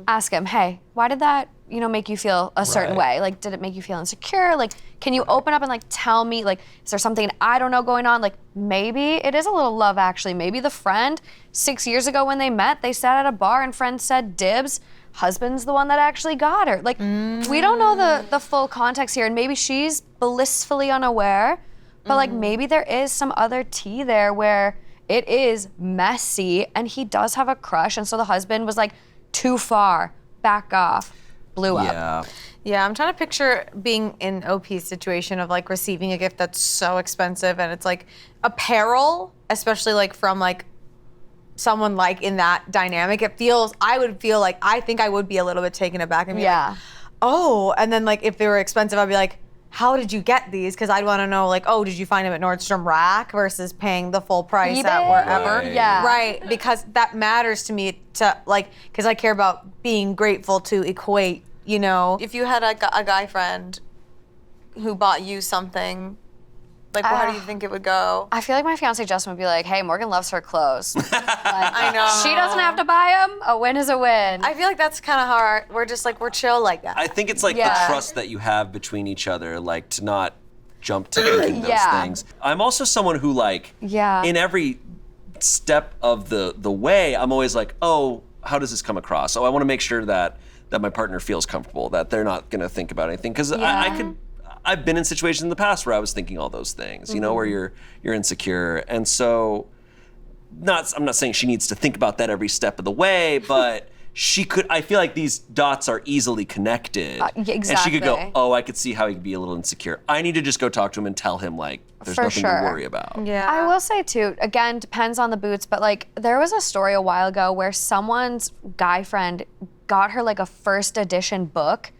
Ask him, hey, why did that, make you feel a certain Right. way? Like, did it make you feel insecure? Like, can you open up and like tell me, like, is there something I don't know going on? Like, maybe it is a little love actually. Maybe the friend 6 years ago when they met, they sat at a bar and friend said dibs. Husband's the one that actually got her. Like, we don't know the full context here, and maybe she's blissfully unaware, but like maybe there is some other tea there where it is messy and he does have a crush, and so the husband was like, too far, back off, blew up. Yeah. Yeah, I'm trying to picture being in OP's situation of like receiving a gift that's so expensive, and it's like apparel, especially like from like someone like in that dynamic. I would feel like, I think I would be a little bit taken aback and be like, oh, and then like if they were expensive, I'd be like, how did you get these? Because I'd want to know like, oh, did you find them at Nordstrom Rack versus paying the full price at eBay? wherever? Right. Yeah. Right, because that matters to me to like, because I care about being grateful to equate, If you had a guy friend who bought you something, like how do you think it would go? I feel like my fiance Justin would be like, hey, Morgan loves her clothes. I know. She doesn't have to buy them. A win is a win. I feel like that's kind of hard. We're just like, we're chill like that. I think it's like the Yeah. trust that you have between each other, like to not jump to thinking those Yeah. things. I'm also someone who like, Yeah. in every step of the way, I'm always like, oh, how does this come across? Oh, I want to make sure that my partner feels comfortable, that they're not going to think about anything. Because I've been in situations in the past where I was thinking all those things, where you're insecure. And so I'm not saying she needs to think about that every step of the way, but I feel like these dots are easily connected. Yeah, And she exactly. could go, oh, I could see how he could be a little insecure. I need to just go talk to him and tell him like, there's For nothing sure. to worry about. yeah. I will say too, again, depends on the boots, but like there was a story a while ago where someone's guy friend got her like a first edition book,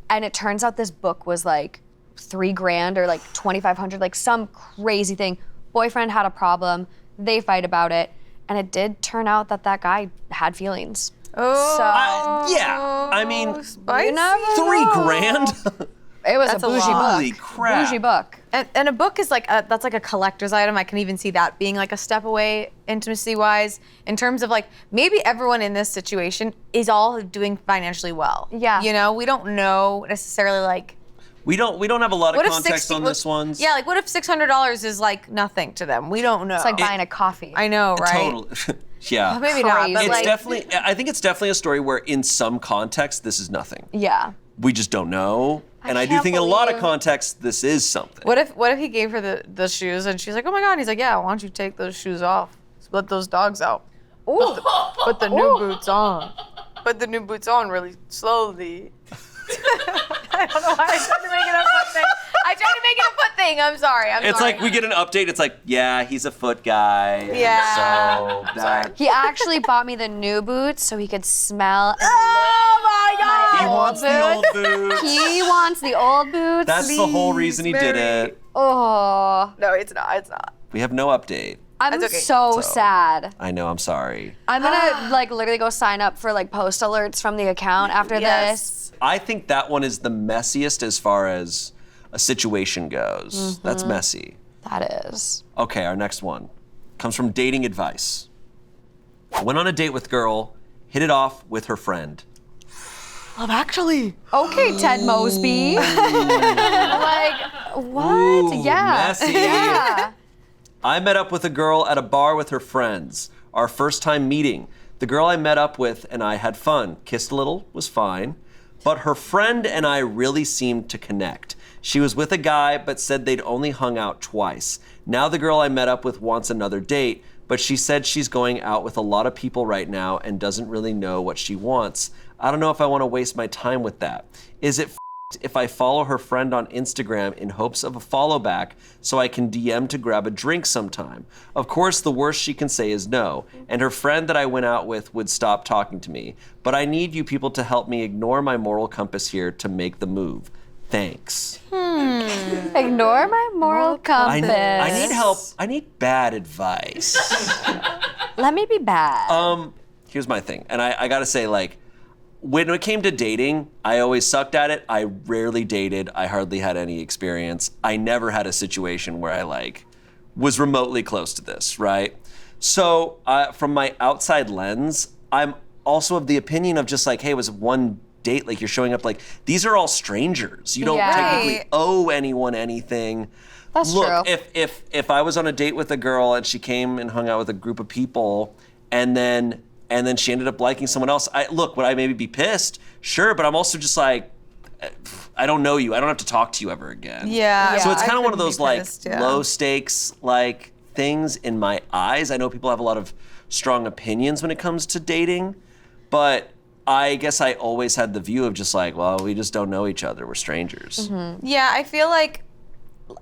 and it turns out this book was like $3,000 or like $2,500, like some crazy thing. Boyfriend had a problem, they fight about it, and it did turn out that guy had feelings. Oh, So Yeah, I mean, spicy. you never $3,000? It was That's a a bougie lot. book. Holy crap. Bougie book. And a book is like that's like a collector's item. I can even see that being like a step away intimacy wise, in terms of like maybe everyone in this situation is all doing financially well. Yeah. We don't know necessarily like We don't have a lot of what if context 60 on this one. Yeah, like what if $600 is like nothing to them? We don't know. It's like buying a coffee. I know, right? Totally. Yeah. Maybe not, but Crazy. like I think it's definitely a story where in some context this is nothing. Yeah. We just don't know. And I do can't think in a lot of believe- context this is something. what if he gave her the shoes and she's like, oh my god, and he's like, yeah, why don't you take those shoes off? Split those dogs out. Ooh. Put the new boots on. Put the new boots on really slowly. I don't know why I tried to make it a foot thing. I tried to make it a foot thing. I'm sorry. I'm It's sorry. like we get an update. It's like, yeah, he's a foot guy. Yeah. So that He actually bought me the new boots so he could smell. Oh my god. he wants the old boots. He wants the old boots. That's the whole reason he did Mary. it. Oh, No, it's not. It's not. We have no update. I'm That's okay. so So- sad. I know. I'm sorry. I'm gonna like literally go sign up for like post alerts from the account after Yes. this. I think that one is the messiest as far as a situation goes. That's messy. That is. Okay, our next one comes from dating advice. Went on a date with girl, hit it off with her friend. Love Actually. Okay, Ted Mosby. Like what? Ooh, yeah. messy. Yeah. I met up with a girl at a bar with her friends. Our first time meeting. The girl I met up with and I had fun. Kissed a little, was fine. But her friend and I really seemed to connect. She was with a guy, but said they'd only hung out twice. Now the girl I met up with wants another date, but she said she's going out with a lot of people right now and doesn't really know what she wants. I don't know if I want to waste my time with that. Is it if I follow her friend on Instagram in hopes of a follow back so I can DM to grab a drink sometime. Of course, the worst she can say is no, and her friend that I went out with would stop talking to me. But I need you people to help me ignore my moral compass here to make the move. Thanks. Ignore my moral compass. I need help. I need bad advice. Let me be bad. Here's my thing, and I gotta say, like, when it came to dating, I always sucked at it. I rarely dated. I hardly had any experience. I never had a situation where I like was remotely close to this, right? So from my outside lens, I'm also of the opinion of just like, hey, it was one date, like you're showing up like, these are all strangers. You don't Yeah. technically Right. owe anyone anything. That's Look, true. if I was on a date with a girl and she came and hung out with a group of people and then she ended up liking someone else, would I maybe be pissed? Sure, but I'm also just like, I don't know you. I don't have to talk to you ever again. Yeah. So it's I kind of one of couldn't those be like pissed, yeah. low stakes like things in my eyes. I know people have a lot of strong opinions when it comes to dating, but I guess I always had the view of just like, well, we just don't know each other. We're strangers. Yeah, I feel like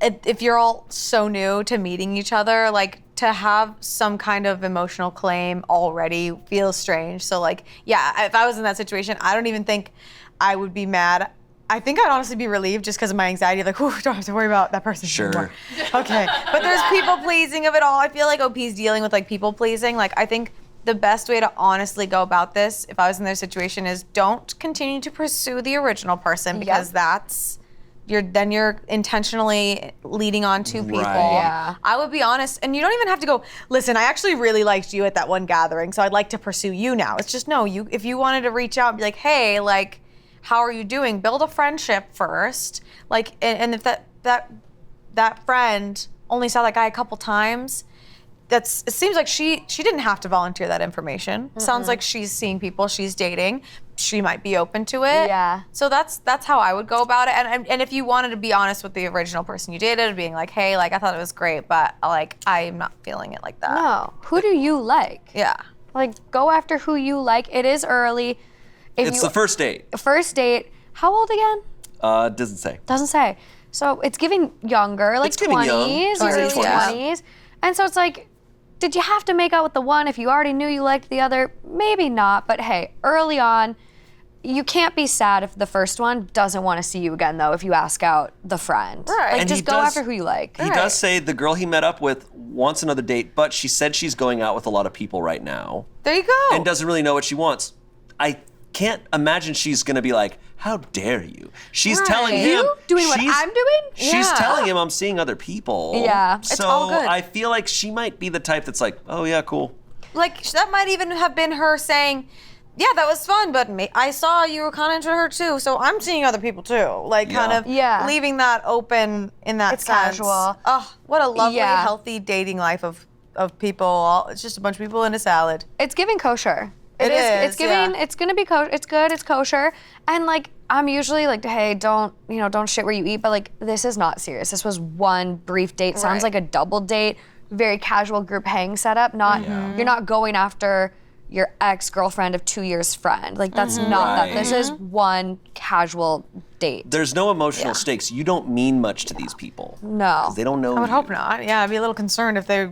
if you're all so new to meeting each other, like to have some kind of emotional claim already feels strange. So like, yeah, if I was in that situation, I don't even think I would be mad. I think I'd honestly be relieved just because of my anxiety, like, whew, don't have to worry about that person Sure. anymore. Okay, but there's people pleasing of it all. I feel like OP's dealing with like people pleasing. Like I think the best way to honestly go about this, if I was in their situation, is don't continue to pursue the original person because that's you're intentionally leading on two people. Right. Yeah. I would be honest, and you don't even have to go, listen, I actually really liked you at that one gathering, so I'd like to pursue you now. It's just, no, if you wanted to reach out and be like, hey, like, how are you doing? Build a friendship first. Like, and if that friend only saw that guy a couple times, it seems like she didn't have to volunteer that information. Sounds like she's seeing people, she's dating. She might be open to it. Yeah. So that's how I would go about it. And if you wanted to be honest with the original person you dated, being like, hey, like I thought it was great, but like I'm not feeling it like that. No. Who do you like? Yeah. Like, go after who you like. It is early. It's the first date. First date. How old again? Doesn't say. Doesn't say. So it's giving younger, like It's giving young. 20s, Early early 20s. 20s. And so it's like, did you have to make out with the one if you already knew you liked the other? Maybe not, but hey, early on, you can't be sad if the first one doesn't want to see you again, though, if you ask out the friend. Right. Like, And just he go does- after who you like. He does say the girl he met up with wants another date, but she said she's going out with a lot of people right now There you go. and doesn't really know what she wants. I can't imagine she's gonna be like, how dare you? She's telling Right. him. You doing what she's- I'm doing? She's Yeah. telling him I'm seeing other people. Yeah. It's So all good. I feel like she might be the type that's like, oh yeah, cool. Like that might even have been her saying, yeah, that was fun, but I saw you were kind of into her too, so I'm seeing other people too. Like kind of leaving that open in that It's sense. casual. Oh, what a lovely, Yeah. healthy dating life of people. It's just a bunch of people in a salad. It's giving kosher. It It's is, giving. yeah. It's gonna be kosher. It's good. It's kosher. And like, I'm usually like, hey, don't shit where you eat. But like, this is not serious. This was one brief date. Sounds Right. like a double date. Very casual group hang setup. Not you're not going after your ex-girlfriend of 2 years friend. Like that's not that. Right. This is one casual date. There's no emotional stakes. You don't mean much to these people. No. They don't know I would you. hope not. Yeah, I'd be a little concerned if they If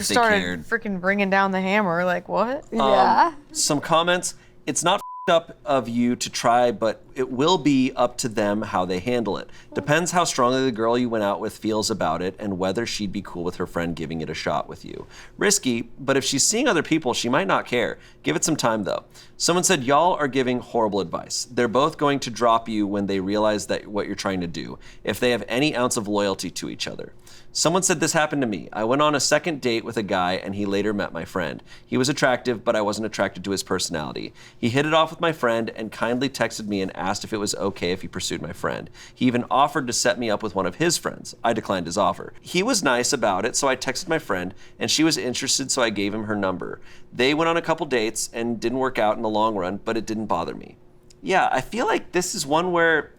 they started cared. freaking bringing down the hammer. Like what? Yeah. Some comments. It's not up of you to try, but it will be up to them how they handle it. Depends how strongly the girl you went out with feels about it and whether she'd be cool with her friend giving it a shot with you. Risky, but if she's seeing other people, she might not care. Give it some time though. Someone said, y'all are giving horrible advice. They're both going to drop you when they realize that what you're trying to do, if they have any ounce of loyalty to each other. Someone said this happened to me. I went on a second date with a guy and he later met my friend. He was attractive, but I wasn't attracted to his personality. He hit it off with my friend and kindly texted me and asked if it was okay if he pursued my friend. He even offered to set me up with one of his friends. I declined his offer. He was nice about it, so I texted my friend and she was interested, so I gave him her number. They went on a couple dates and didn't work out in the long run, but it didn't bother me. Yeah, I feel like this is one where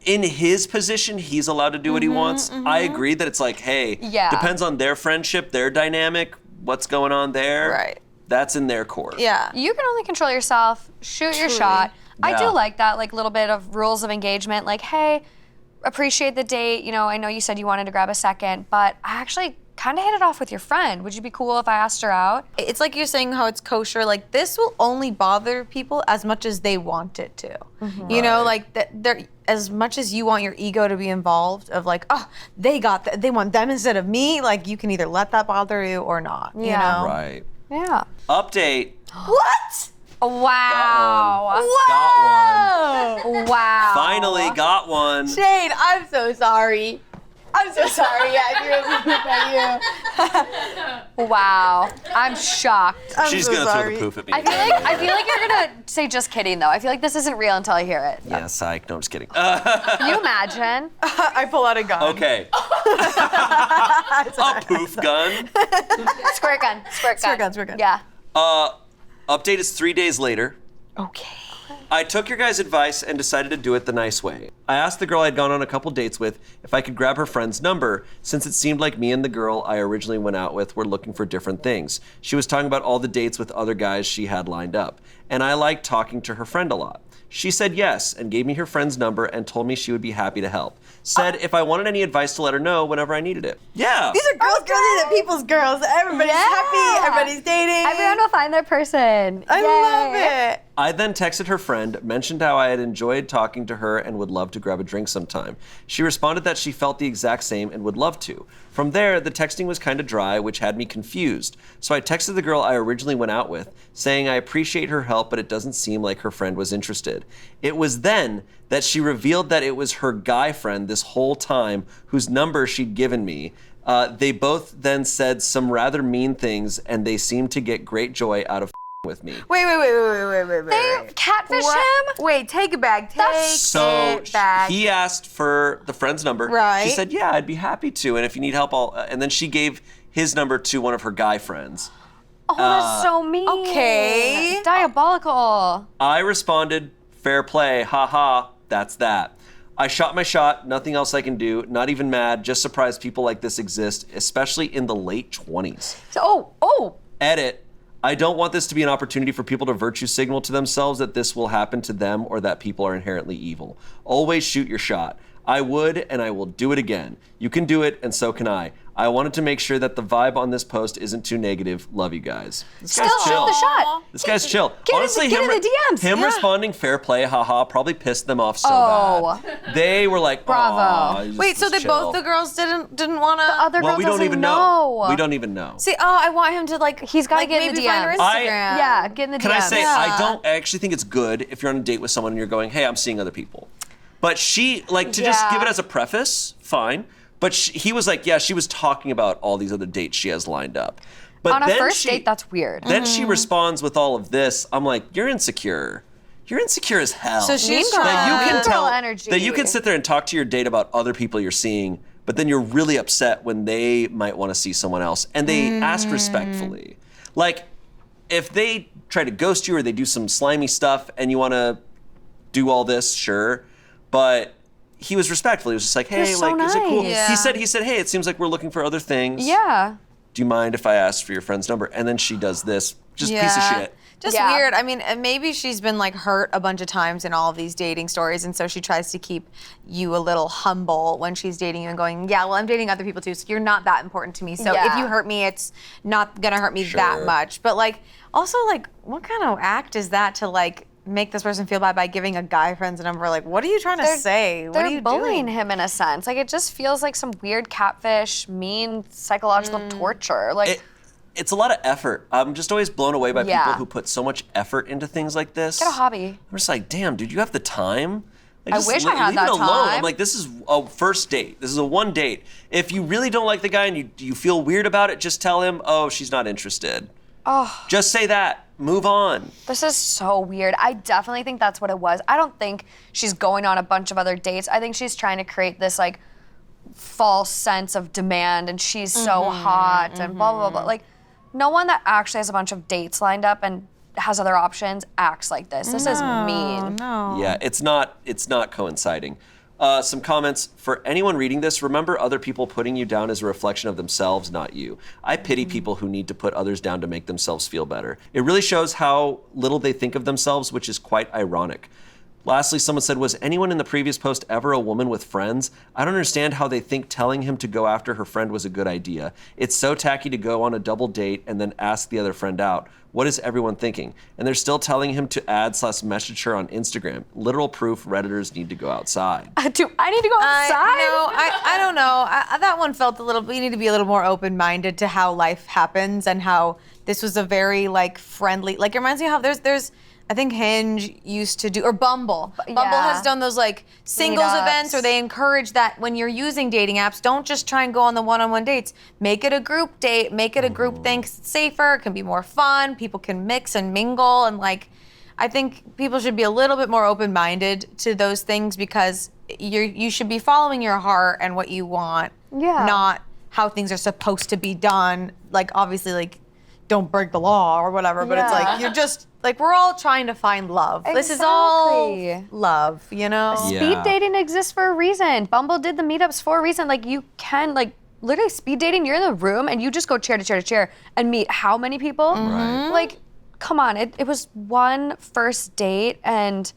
in his position, he's allowed to do what he wants. I agree that it's like, hey, depends on their friendship, their dynamic, what's going on there. Right. That's in their court. Yeah. You can only control yourself. Shoot your shot. I do Yeah. like that, like little bit of rules of engagement. Like, hey, appreciate the date. You know, I know you said you wanted to grab a second, but I actually kind of hit it off with your friend. Would you be cool if I asked her out? It's like you're saying how it's kosher. Like this will only bother people as much as they want it to. You know, like they're as much as you want your ego to be involved. Of like, oh, they want them instead of me. Like you can either let that bother you or not. You Yeah. know? Right. Yeah. Update. What? Wow. Got one. Wow. Finally got one. Shane, I'm so sorry. I'm so sorry. Yeah, I threw a poof at you. Wow. I'm shocked. She's so gonna sorry. throw the poof at me. I feel like you're gonna say just kidding though. I feel like this isn't real until I hear it. Yeah, psych. No, I'm just kidding. Can you imagine? I pull out a gun. Okay. A poof gun. Squirt gun. Squirt gun. Yeah. Update is 3 days later. Okay. I took your guys' advice and decided to do it the nice way. I asked the girl I'd gone on a couple dates with if I could grab her friend's number, since it seemed like me and the girl I originally went out with were looking for different things. She was talking about all the dates with other guys she had lined up, and I liked talking to her friend a lot. She said yes and gave me her friend's number and told me she would be happy to help. Said if I wanted any advice to let her know whenever I needed it. Yeah. These are girls, these are people's girls. Everybody's happy. Everybody's dating. Everyone will find their person. I love it. I then texted her friend, mentioned how I had enjoyed talking to her and would love to grab a drink sometime. She responded that she felt the exact same and would love to. From there, the texting was kind of dry, which had me confused. So I texted the girl I originally went out with, saying I appreciate her help, but it doesn't seem like her friend was interested. It was then that she revealed that it was her guy friend this whole time, whose number she'd given me. They both then said some rather mean things, and they seemed to get great joy out of with me. Wait. They catfish him? Wait, take it back. So it back. he asked for the friend's number. Right. She said, yeah, I'd be happy to. And if you need help, I'll... and then she gave his number to one of her guy friends. Oh, that's so mean. okay. Diabolical. I responded, fair play, haha, that's that. I shot my shot, nothing else I can do, not even mad, just surprised people like this exist, especially in the late 20s. Oh. Edit. I don't want this to be an opportunity for people to virtue signal to themselves that this will happen to them or that people are inherently evil. Always shoot your shot. I would, and I will do it again. You can do it, and so can I. I wanted to make sure that the vibe on this post isn't too negative. Love you guys. This guy's Still shoot chill. the shot. This guy's chill. Get Honestly, in the DMs. him Yeah. responding fair play, haha, probably pissed them off so Oh. bad. They were like, Bravo. "Aw, he's Wait, so just they chill." both the girls didn't want to. The other Well, girl we don't doesn't even know. We don't even know. See, I want him to like. He's gotta like, get in the maybe find her DMs. Instagram. Yeah, get in the Can DMs. I say, Yeah. I actually think it's good if you're on a date with someone and you're going, hey, I'm seeing other people. But she, like, to just Yeah. give it as a preface, fine. But he was like, yeah, she was talking about all these other dates she has lined up. But On a then first date, that's weird. Then she responds with all of this. I'm like, you're insecure. You're insecure as hell. So she's Mean trying. that you can Mean tell girl energy. that you can sit there and talk to your date about other people you're seeing, but then you're really upset when they might want to see someone else, and they ask respectfully. Like, if they try to ghost you or they do some slimy stuff, and you want to do all this, sure, but he was respectful. He was just like, hey, You're so like, is it cool? nice. Yeah. He said, hey, it seems like we're looking for other things. Yeah. Do you mind if I ask for your friend's number? And then she does this, just piece of shit. Just Yeah. weird. I mean, and maybe she's been like hurt a bunch of times in all of these dating stories, and so she tries to keep you a little humble when she's dating you and going, yeah, well, I'm dating other people too, so you're not that important to me. So if Yeah. you hurt me, it's not gonna hurt me Sure. that much. But like, also like, what kind of act is that to like make this person feel bad by giving a guy friend's number? Like, what are you trying to say? What They're are you bullying doing? him in a sense. Like, it just feels like some weird catfish, mean psychological torture. Like, It's a lot of effort. I'm just always blown away by Yeah. people who put so much effort into things like this. get a hobby. I'm just like, damn, dude, you have the time? Like, I just wish I had leave that it alone. I'm time. like, this is a first date. This is a one date. If you really don't like the guy and you feel weird about it, just tell him, oh, she's not interested. Oh, Just say that. Move on. this is so weird. I definitely think that's what it was. I don't think she's going on a bunch of other dates. I think she's trying to create this like false sense of demand and she's so hot and blah, blah, blah. Like, no one that actually has a bunch of dates lined up and has other options acts like this. This is mean. No. Yeah, it's not coinciding. Some comments. For anyone reading this, remember other people putting you down as a reflection of themselves, not you. I pity people who need to put others down to make themselves feel better. It really shows how little they think of themselves, which is quite ironic. Lastly, someone said, was anyone in the previous post ever a woman with friends? I don't understand how they think telling him to go after her friend was a good idea. It's so tacky to go on a double date and then ask the other friend out. What is everyone thinking? And they're still telling him to add/message her on Instagram. Literal proof Redditors need to go outside. I need to go outside? I don't know. That one felt a little, we need to be a little more open-minded to how life happens and how this was a very like friendly, like it reminds me of how there's I think Hinge used to do, or Bumble. Bumble has done those like singles Meetups. events, or they encourage that when you're using dating apps, don't just try and go on the one-on-one dates. Make it a group date, make it a group thing. It's safer, it can be more fun, people can mix and mingle, and like, I think people should be a little bit more open-minded to those things because you should be following your heart and what you want, not how things are supposed to be done. Like obviously like, don't break the law or whatever, but it's like, you're just, like we're all trying to find love. This is all love, you know? Speed dating exists for a reason. Bumble did the meetups for a reason. Like you can like literally speed dating, you're in the room and you just go chair to chair to chair and meet how many people? Right. Like, come on, it was one first date and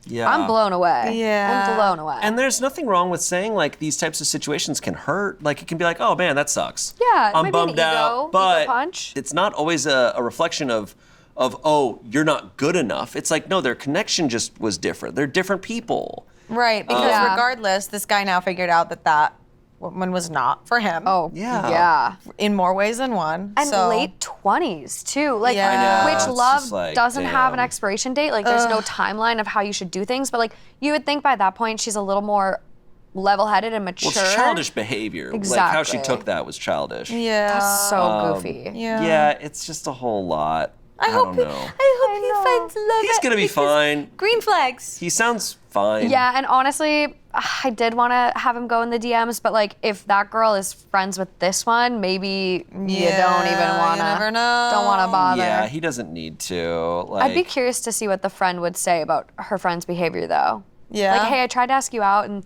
I'm blown away. I'm blown away. And there's nothing wrong with saying like these types of situations can hurt. Like it can be like, oh man, that sucks. Yeah, I'm maybe bummed an ego, out. But ego punch. it's not always a reflection of oh, you're not good enough. It's like, no, their connection just was different. They're different people. Right, because regardless, this guy now figured out that woman was not for him. Oh, yeah. In more ways than one. And so. late 20s too. Like, Yeah. I know, which it's love just like, doesn't have an damn. expiration date. Like, there's no timeline of how you should do things. But like, you would think by that point she's a little more level-headed and mature. Well, it's childish behavior. Exactly. Like how she took that was childish. Yeah. That's so goofy. Yeah, it's just a whole lot. I hope don't he, know. I hope he finds love. He's gonna be fine. Green flags. He sounds fine. Yeah, and honestly, I did want to have him go in the DMs, but like, if that girl is friends with this one, maybe you don't even want to. You never know. Don't want to bother. Yeah, he doesn't need to. Like, I'd be curious to see what the friend would say about her friend's behavior, though. Yeah. Like, hey, I tried to ask you out, and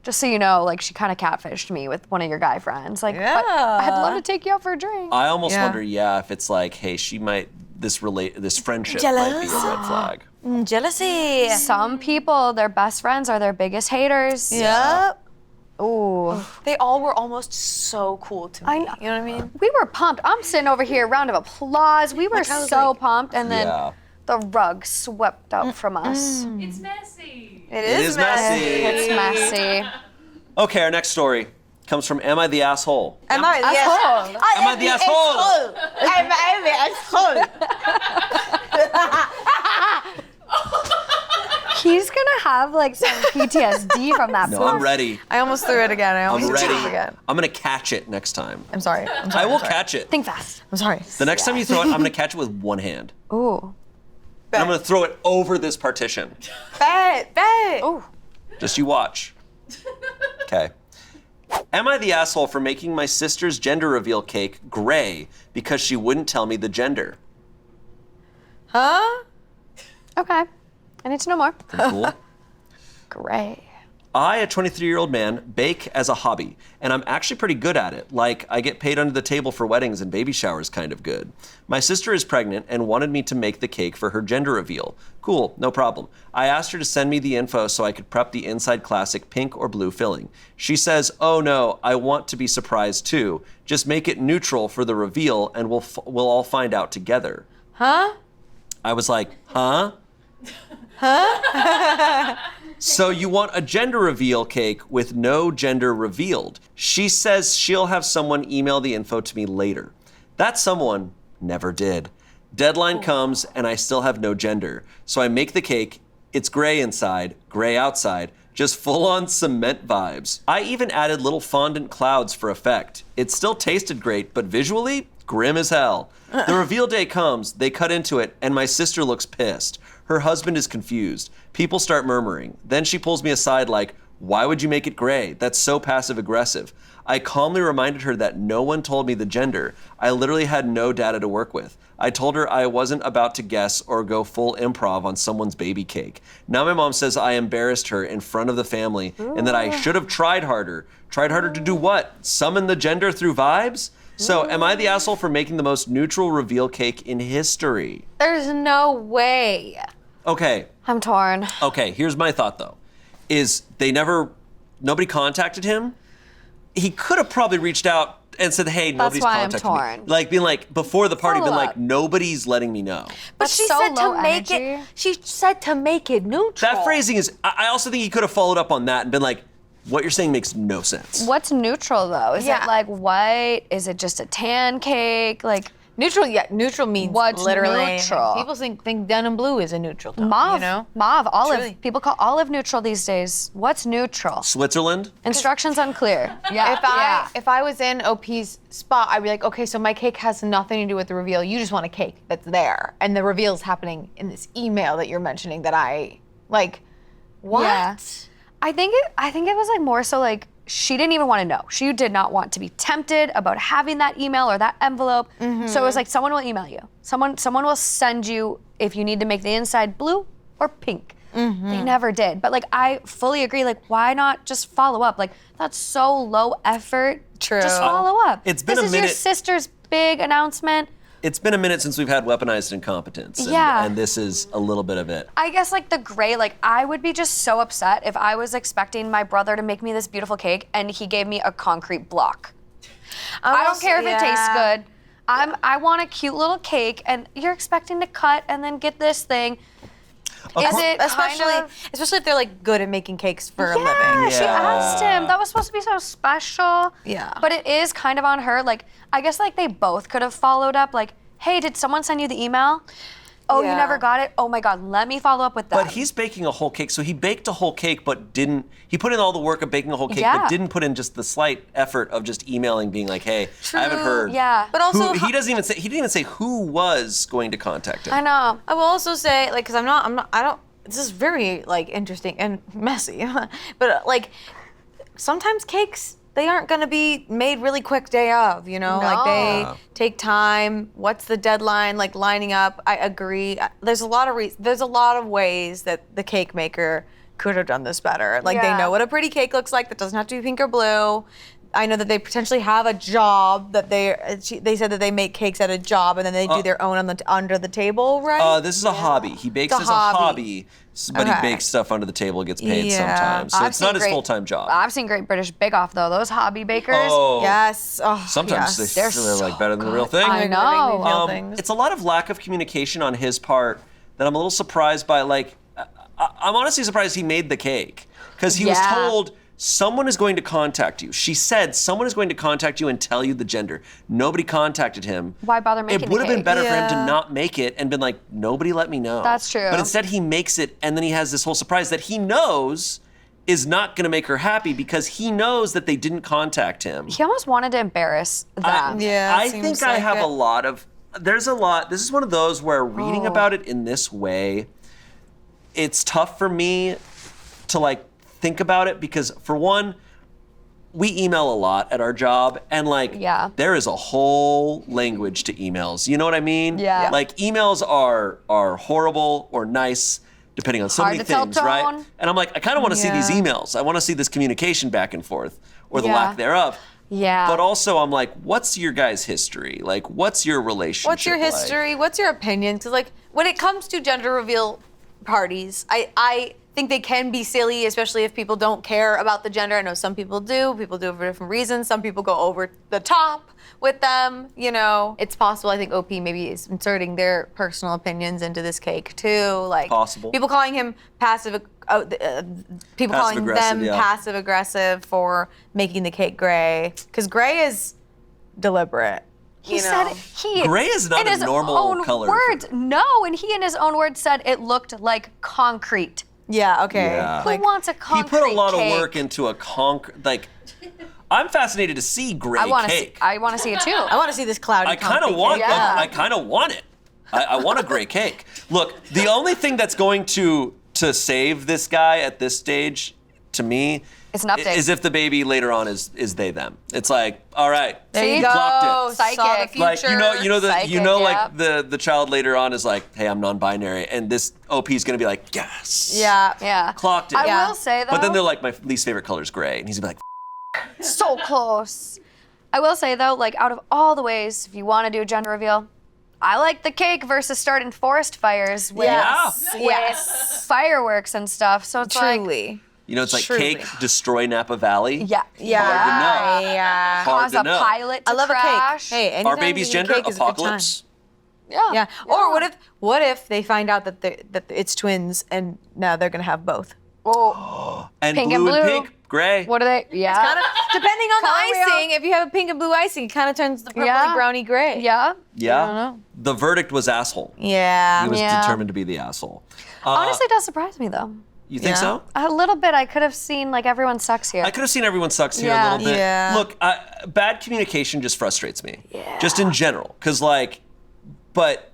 just so you know, like, she kind of catfished me with one of your guy friends. Like, but I'd love to take you out for a drink. I almost wonder, if it's like, hey, she might this friendship might be a red flag. Jealousy. Some people, their best friends are their biggest haters. Yep. Ooh. They all were almost so cool to me. I know. You know what I mean? We were pumped. I'm sitting over here, round of applause. We were so pumped, and then the rug swept up from us. It's messy. It is messy. It's messy. Okay, our next story comes from Am I the Asshole? Am I the asshole? Am I the asshole? Am I the asshole? He's gonna have like some PTSD from that. No, I'm ready. I almost threw it again. I'm ready. Again. I'm gonna catch it next time. I'm sorry. I will catch it. Think fast. I'm sorry. The next time you throw it, I'm gonna catch it with one hand. Ooh. And I'm gonna throw it over this partition. Bet. Ooh. Just you watch. Okay. Am I the asshole for making my sister's gender reveal cake gray because she wouldn't tell me the gender? Huh? Okay. I need to know more. Pretty cool. Gray. I, a 23-year-old man, bake as a hobby, and I'm actually pretty good at it. Like, I get paid under the table for weddings and baby showers kind of good. My sister is pregnant and wanted me to make the cake for her gender reveal. Cool, no problem. I asked her to send me the info so I could prep the inside classic pink or blue filling. She says, oh no, I want to be surprised too. Just make it neutral for the reveal and we'll all find out together. Huh? I was like, huh? So you want a gender reveal cake with no gender revealed. She says she'll have someone email the info to me later. That someone never did. Deadline comes and I still have no gender. So I make the cake. It's gray inside, gray outside, just full-on cement vibes. I even added little fondant clouds for effect. It still tasted great, but visually, grim as hell. The reveal day comes, they cut into it, and my sister looks pissed. Her husband is confused. People start murmuring. Then she pulls me aside like, Why would you make it gray? That's so passive aggressive. I calmly reminded her that no one told me the gender. I literally had no data to work with. I told her I wasn't about to guess or go full improv on someone's baby cake. Now my mom says I embarrassed her in front of the family and that I should have tried harder. Tried harder to do what? Summon the gender through vibes? So am I the asshole for making the most neutral reveal cake in history? There's no way. Okay, I'm torn. okay, here's my thought though. Is nobody contacted him? He could have probably reached out and said, hey, nobody's why I'm contacted torn. me. Like being like, before the party, been Follow like, up. nobody's letting me know. But That's she so said low to make energy. it. She said to make it neutral. That phrasing is, I also think he could have followed up on that and been like, what you're saying makes no sense. What's neutral though? Is Yeah. it like white? Is it just a tan cake? Like Neutral, yeah. Neutral means What's literally. neutral? People think denim blue is a neutral tone. mauve, You know. mauve, olive. Truly. People call olive neutral these days. What's neutral? Switzerland? Instructions unclear. Yeah. If I was in OP's spot, I'd be like, okay, so my cake has nothing to do with the reveal. You just want a cake that's there, and the reveal's happening in this email that you're mentioning that I like. What? Yeah. I think it was like more so like she didn't even want to know. She did not want to be tempted about having that email or that envelope. So it was like someone will email you. Someone will send you if you need to make the inside blue or pink. They never did. But like I fully agree, like why not just follow up? Like that's so low effort. True. Just follow up. It's been this a is your minute- sister's big announcement. It's been a minute since we've had weaponized incompetence. And, Yeah. and this is a little bit of it. I guess like the gray, like I would be just so upset if I was expecting my brother to make me this beautiful cake and he gave me a concrete block. I don't care if it tastes good. I want a cute little cake and you're expecting to cut and then get this thing. Is it Especially if they're like good at making cakes for a Yeah, living. she asked him. That was supposed to be so special. Yeah. But it is kind of on her. Like, I guess like they both could have followed up. Like, hey, did someone send you the email? Oh, you Yeah. never got it? Oh my God, let me follow up with that. But he's baking a whole cake. So he baked a whole cake, but he put in all the work of baking a whole cake, Yeah. but didn't put in just the slight effort of just emailing, being like, hey, I haven't heard. Yeah. But also, He didn't even say who was going to contact him. I know. I will also say, like, because I don't. This is very like interesting and messy, but like sometimes cakes they aren't going to be made really quick day of, you know, like they take time. What's the deadline? Like lining up. I agree. There's a lot of ways that the cake maker could have done this better. Like they Yeah. know what a pretty cake looks like that doesn't have to be pink or blue. I know that they potentially have a job that they said that they make cakes at a job and then they do their own under the table, right? This is a hobby. He bakes It's a as a hobby, but he Okay. bakes stuff under the table, gets paid Yeah. sometimes. So it's not his full-time job. I've seen Great British Bake Off though. Those hobby bakers. Oh, Yes. Oh, sometimes yes. they're like better than the real thing. I know. It's a lot of lack of communication on his part that I'm a little surprised by. Like, I'm honestly surprised he made the cake because he was Yeah. told someone is going to contact you. She said someone is going to contact you and tell you the gender. Nobody contacted him. Why bother making It the would have been cake? better for him to Yeah. not make it and been like, nobody let me know. That's true. But instead he makes it and then he has this whole surprise that he knows is not going to make her happy because he knows that they didn't contact him. He almost wanted to embarrass them. Yeah, I seems think I like have it. a lot of. There's a lot. This is one of those where reading Oh. about it in this way, it's tough for me to like think about it because for one, we email a lot at our job and like Yeah. there is a whole language to emails. You know what I mean? Yeah. Like emails are horrible or nice depending on so Hard many to tell things, right? tone. And I'm like, I kind of want to see these Yeah. emails. I want to see this communication back and forth or the Yeah. lack thereof. Yeah. But also, I'm like, what's your guys' history? Like, what's your relationship? What's your like? history? What's your opinion? Because like when it comes to gender reveal parties, I think they can be silly, especially if people don't care about the gender. I know some people do. People do it for different reasons. Some people go over the top with them. You know, it's possible. I think OP maybe is inserting their personal opinions into this cake too. Like Possible. people calling him passive. People calling Passive-aggressive, them yeah. passive aggressive for making the cake gray, because gray is deliberate. He said he. Gray is not in a his normal own color for- words. No, and he in his own words said it looked like concrete. Yeah, okay. Yeah. Who wants a He concrete put a lot cake? of work into a like. I'm fascinated to see gray I want to see. cake. I want to see it too. I want to see this cloudy. I kind of concrete want. cake. Yeah. I kind of want it. I want a gray cake. Look, the only thing that's going to save this guy at this stage, to me It's an update. is if the baby later on is they them. It's like, all right, There you See? go. clocked it. Saw the Psychic. future. Like Psychic, like the child later on is like, hey, I'm non-binary, and this OP is gonna be like, yes, Yeah. clocked it. I will say though. But then they're like, my least favorite color is gray, and he's gonna be like, so close. I will say though, like out of all the ways, if you want to do a gender reveal, I like the cake versus starting forest fires with, Yes. fireworks and stuff. So it's like, Truly. you know, it's like Truly. cake destroy Napa Valley. yeah, Hard to know. Yeah. Hard cause to a know. pilot to I love crash. a cake. Hey, anytime Our baby's you eat gender cake is a good time. apocalypse. Yeah. Or what if they find out that it's twins and now they're gonna have both? Whoa. And Pink blue and and blue. pink, gray. What are they? Yeah. Kind of depending on the Cartwheel. icing. If you have a pink and blue icing, it kind of turns the purpley Yeah. browny gray. Yeah. Yeah. I don't know. The verdict was asshole. Yeah. He was Yeah. determined to be the asshole. Honestly, it does surprise me though. You think Yeah. so? A little bit. I could have seen like everyone sucks here. I could have seen everyone sucks here Yeah. a little bit. Yeah. Look, bad communication just frustrates me. Yeah. Just in general. Because, like, but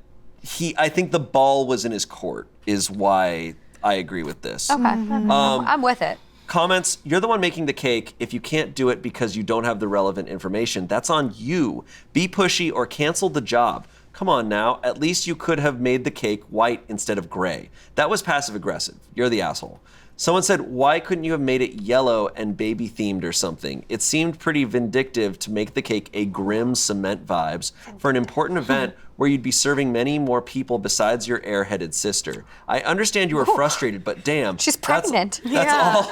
I think the ball was in his court, is why I agree with this. Okay. I'm with it. Comments, you're the one making the cake. If you can't do it because you don't have the relevant information, that's on you. Be pushy or cancel the job. Come on now, at least you could have made the cake white instead of gray. That was passive aggressive. You're the asshole. Someone said, why couldn't you have made it yellow and baby themed or something? It seemed pretty vindictive to make the cake a grim cement vibes for an important event where you'd be serving many more people besides your airheaded sister. I understand you were frustrated, but damn. She's pregnant. That's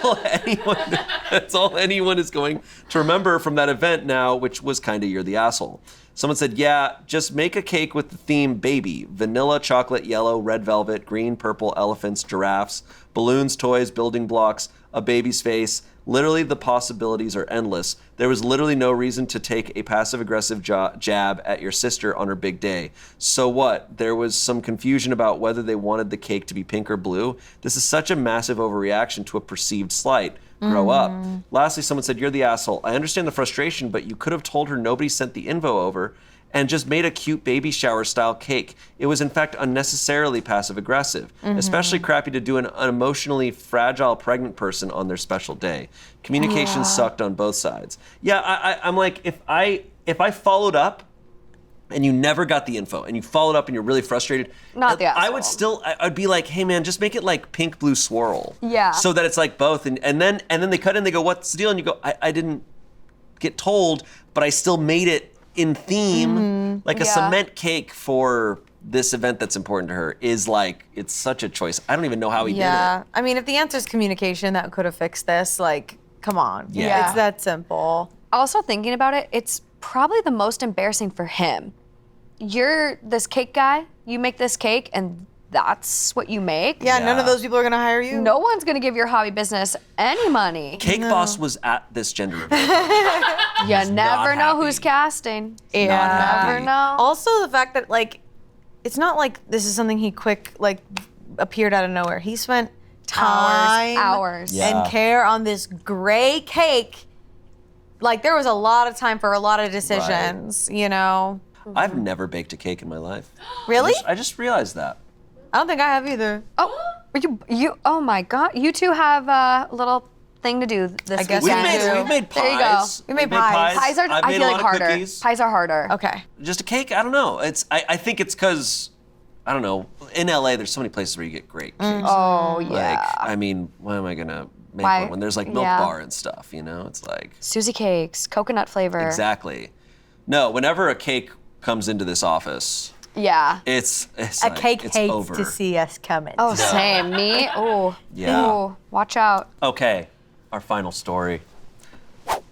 all anyone is going to remember from that event now, which was kind of you're the asshole. Someone said, yeah, just make a cake with the theme baby. Vanilla, chocolate, yellow, red velvet, green, purple, elephants, giraffes, balloons, toys, building blocks, a baby's face. Literally, the possibilities are endless. There was literally no reason to take a passive-aggressive jab at your sister on her big day. So what? There was some confusion about whether they wanted the cake to be pink or blue. This is such a massive overreaction to a perceived slight. Grow up. Lastly, someone said, you're the asshole. I understand the frustration, but you could have told her nobody sent the info over and just made a cute baby shower style cake. It was in fact unnecessarily passive aggressive, especially crappy to do an emotionally fragile pregnant person on their special day. Communication sucked on both sides. Yeah, I'm like, if I followed up and you never got the info and you followed up and you're really frustrated, Not the I would asshole. still, I'd be like, hey man, just make it like pink, blue swirl. Yeah. So that it's like both. And then they cut in, they go, what's the deal? And you go, I didn't get told, but I still made it in theme. Like a Yeah. cement cake for this event that's important to her is like, it's such a choice. I don't even know how he did it. I mean, if the answer is communication, that could have fixed this. Like, come on. Yeah. It's that simple. Also thinking about it, it's probably the most embarrassing for him. You're this cake guy, you make this cake and that's what you make. Yeah, none Yeah. of those people are gonna hire you. No one's gonna give your hobby business any money. Cake Boss was at this gender reveal. You never know happy. who's casting. Yeah. Never happy. know. Also, the fact that like, it's not like this is something he appeared out of nowhere. He spent time, Hours. Yeah. and care on this gray cake. Like, there was a lot of time for a lot of decisions. You know. I've never baked a cake in my life. Really? I just realized that. I don't think I have either. Oh, you. Oh my God! You two have a little thing to do this I guess weekend. we do. We've made There you go. pies. We made pies. Pies are. I've I made feel a like lot of harder. cookies. Pies are harder. Okay. Just a cake? I don't know. I think it's because, I don't know, in LA there's so many places where you get great cakes. Oh Like, yeah. I mean, why am I gonna make Why- one when there's like Milk yeah. Bar and stuff, you know? It's like, Susie cakes, coconut flavor. exactly. No, whenever a cake comes into this office, Yeah. it's A like, cake it's hates over. to see us coming. Oh, same. Me? Oh. Yeah. Ooh, watch out. Okay, our final story.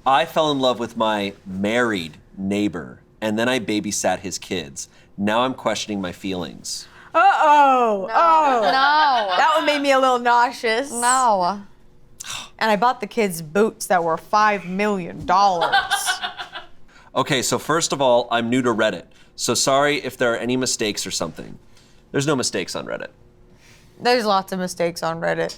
I fell in love with my married neighbor, and then I babysat his kids. Now I'm questioning my feelings. Oh. No. That one made me a little nauseous. No. And I bought the kids boots that were $5 million. Okay, so first of all, I'm new to Reddit, so sorry if there are any mistakes or something. There's no mistakes on Reddit. There's lots of mistakes on Reddit.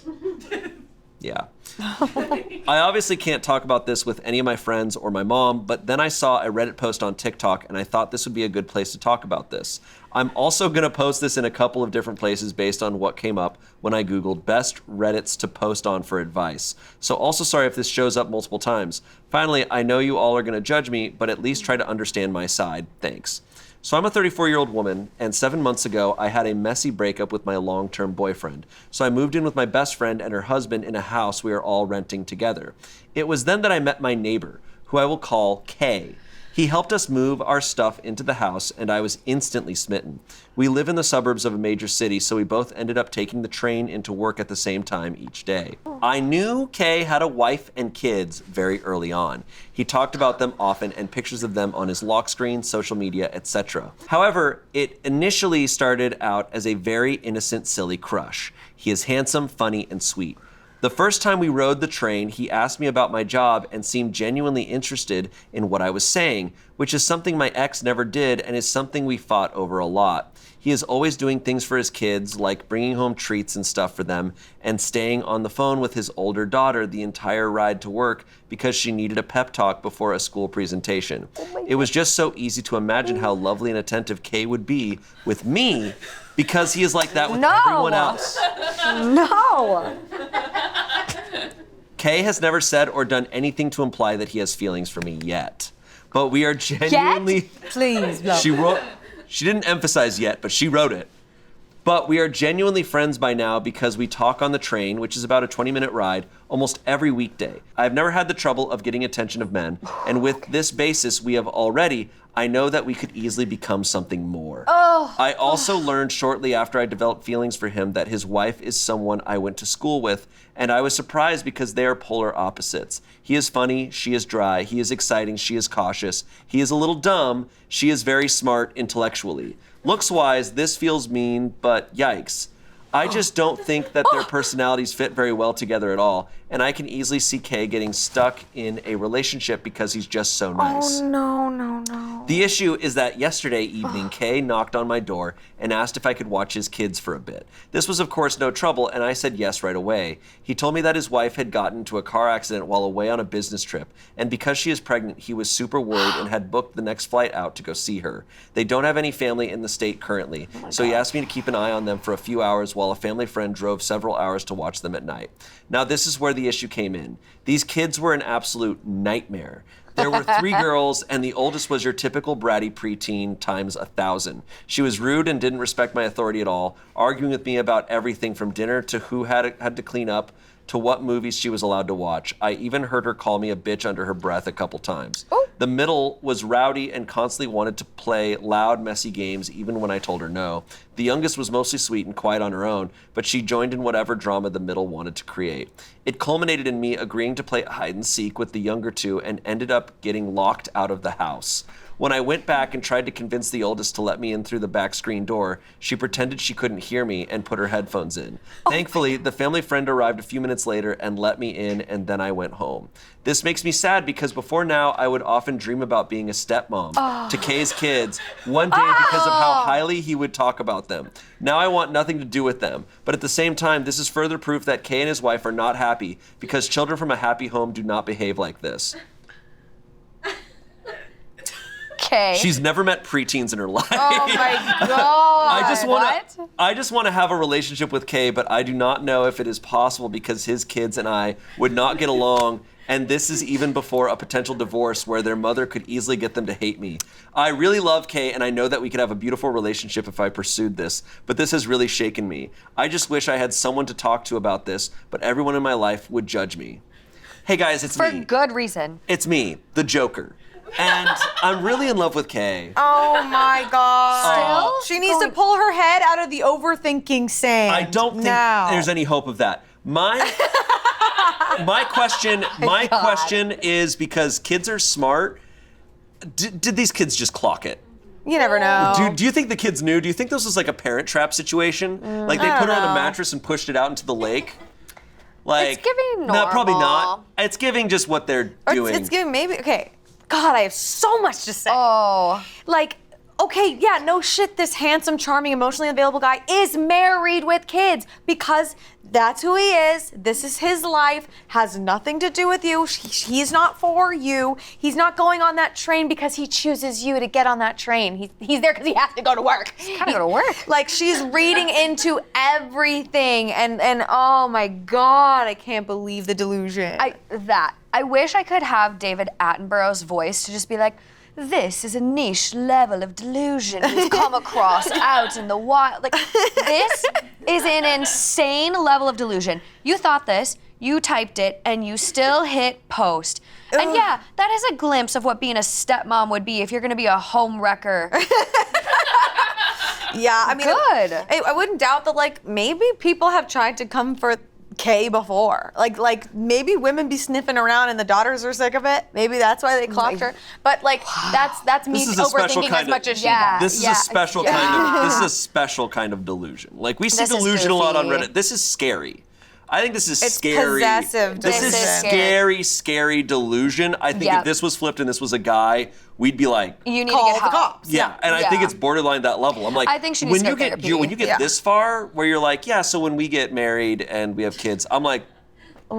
Yeah. I obviously can't talk about this with any of my friends or my mom, but then I saw a Reddit post on TikTok and I thought this would be a good place to talk about this. I'm also going to post this in a couple of different places based on what came up when I Googled best Reddits to post on for advice. So also sorry if this shows up multiple times. Finally, I know you all are going to judge me, but at least try to understand my side. Thanks. So I'm a 34-year-old woman, and 7 months ago, I had a messy breakup with my long-term boyfriend. So I moved in with my best friend and her husband in a house we are all renting together. It was then that I met my neighbor, who I will call Kay. He helped us move our stuff into the house, and I was instantly smitten. We live in the suburbs of a major city, so we both ended up taking the train into work at the same time each day. I knew Kay had a wife and kids very early on. He talked about them often and pictures of them on his lock screen, social media, etc. However, it initially started out as a very innocent, silly crush. He is handsome, funny, and sweet. The first time we rode the train, he asked me about my job and seemed genuinely interested in what I was saying, which is something my ex never did and is something we fought over a lot. He is always doing things for his kids, like bringing home treats and stuff for them, and staying on the phone with his older daughter the entire ride to work because she needed a pep talk before a school presentation. It was just so easy to imagine how lovely and attentive Kay would be with me because he is like that with everyone else. No. Kay has never said or done anything to imply that he has feelings for me yet. But we are genuinely... Please, no. She didn't emphasize yet, but she wrote it. But we are genuinely friends by now because we talk on the train, which is about a 20-minute ride, almost every weekday. I've never had the trouble of getting attention of men, and with this basis we have already, I know that we could easily become something more. I also learned shortly after I developed feelings for him that his wife is someone I went to school with, and I was surprised because they are polar opposites. He is funny, she is dry, he is exciting, she is cautious, he is a little dumb, she is very smart intellectually. Looks-wise, this feels mean, but yikes. I just don't think that their personalities fit very well together at all, and I can easily see Kay getting stuck in a relationship because he's just so nice. Oh, no. The issue is that yesterday evening, Kay knocked on my door and asked if I could watch his kids for a bit. This was, of course, no trouble, and I said yes right away. He told me that his wife had gotten into a car accident while away on a business trip, and because she is pregnant, he was super worried and had booked the next flight out to go see her. They don't have any family in the state currently, so he asked me to keep an eye on them for a few hours while a family friend drove several hours to watch them at night. Now, this is where the issue came in. These kids were an absolute nightmare. There were 3 girls, and the oldest was your typical bratty preteen times 1,000. She was rude and didn't respect my authority at all, arguing with me about everything from dinner to who had to clean up to what movies she was allowed to watch. I even heard her call me a bitch under her breath a couple times. Oh. The middle was rowdy and constantly wanted to play loud, messy games even when I told her no. The youngest was mostly sweet and quiet on her own, but she joined in whatever drama the middle wanted to create. It culminated in me agreeing to play hide and seek with the younger two and ended up getting locked out of the house. When I went back and tried to convince the oldest to let me in through the back screen door, she pretended she couldn't hear me and put her headphones in. Thankfully, the family friend arrived a few minutes later and let me in, and then I went home. This makes me sad because before now, I would often dream about being a stepmom to Kay's kids one day because of how highly he would talk about them. Now I want nothing to do with them, but at the same time, this is further proof that Kay and his wife are not happy because children from a happy home do not behave like this. Okay. She's never met preteens in her life. Oh my god. I just want to have a relationship with Kay, but I do not know if it is possible because his kids and I would not get along, and this is even before a potential divorce where their mother could easily get them to hate me. I really love Kay, and I know that we could have a beautiful relationship if I pursued this, but this has really shaken me. I just wish I had someone to talk to about this, but everyone in my life would judge me. Hey guys, it's me. For good reason. It's me, the Joker. And I'm really in love with Kay. Oh my God. Still? She needs to pull her head out of the overthinking sand. I don't think there's any hope of that. My question is because kids are smart. Did these kids just clock it? You never know. Do you think the kids knew? Do you think this was like a Parent Trap situation? Like they put her on a mattress and pushed it out into the lake? Like, it's giving normal. No, probably not. It's giving just what they're doing. It's giving maybe, okay. God, I have so much to say. Oh. Like, okay, yeah, no shit, this handsome, charming, emotionally available guy is married with kids because that's who he is. This is his life, has nothing to do with you. He's not for you. He's not going on that train because he chooses you to get on that train. He's there because he has to go to work. Gotta go to work. Like, she's reading into everything, and oh my God, I can't believe the delusion. I wish I could have David Attenborough's voice to just be like, this is a niche level of delusion we've come across out in the wild. Like, this is an insane level of delusion. You thought this, you typed it, and you still hit post. And yeah, that is a glimpse of what being a stepmom would be if you're gonna be a home wrecker. Yeah, I mean, Good. I wouldn't doubt that, like, maybe people have tried to come for Kay before. Like maybe women be sniffing around and the daughters are sick of it. Maybe that's why they clocked her. But like that's me This is a special overthinking kind as much of- as she Yeah. does. This is a special kind of delusion. Like, we see This is delusion a lot on goofy. Reddit. This is scary. I think this is It's scary. possessive This is delusion. scary delusion. I think Yep. if this was flipped and this was a guy, we'd be like, You need Call to get the help. cops. yeah. And I think Yeah. it's borderline that level. I'm like, I think she needs when to you go to get therapy. when you get Yeah. this far, where you're like, yeah, so when we get married and we have kids, I'm like,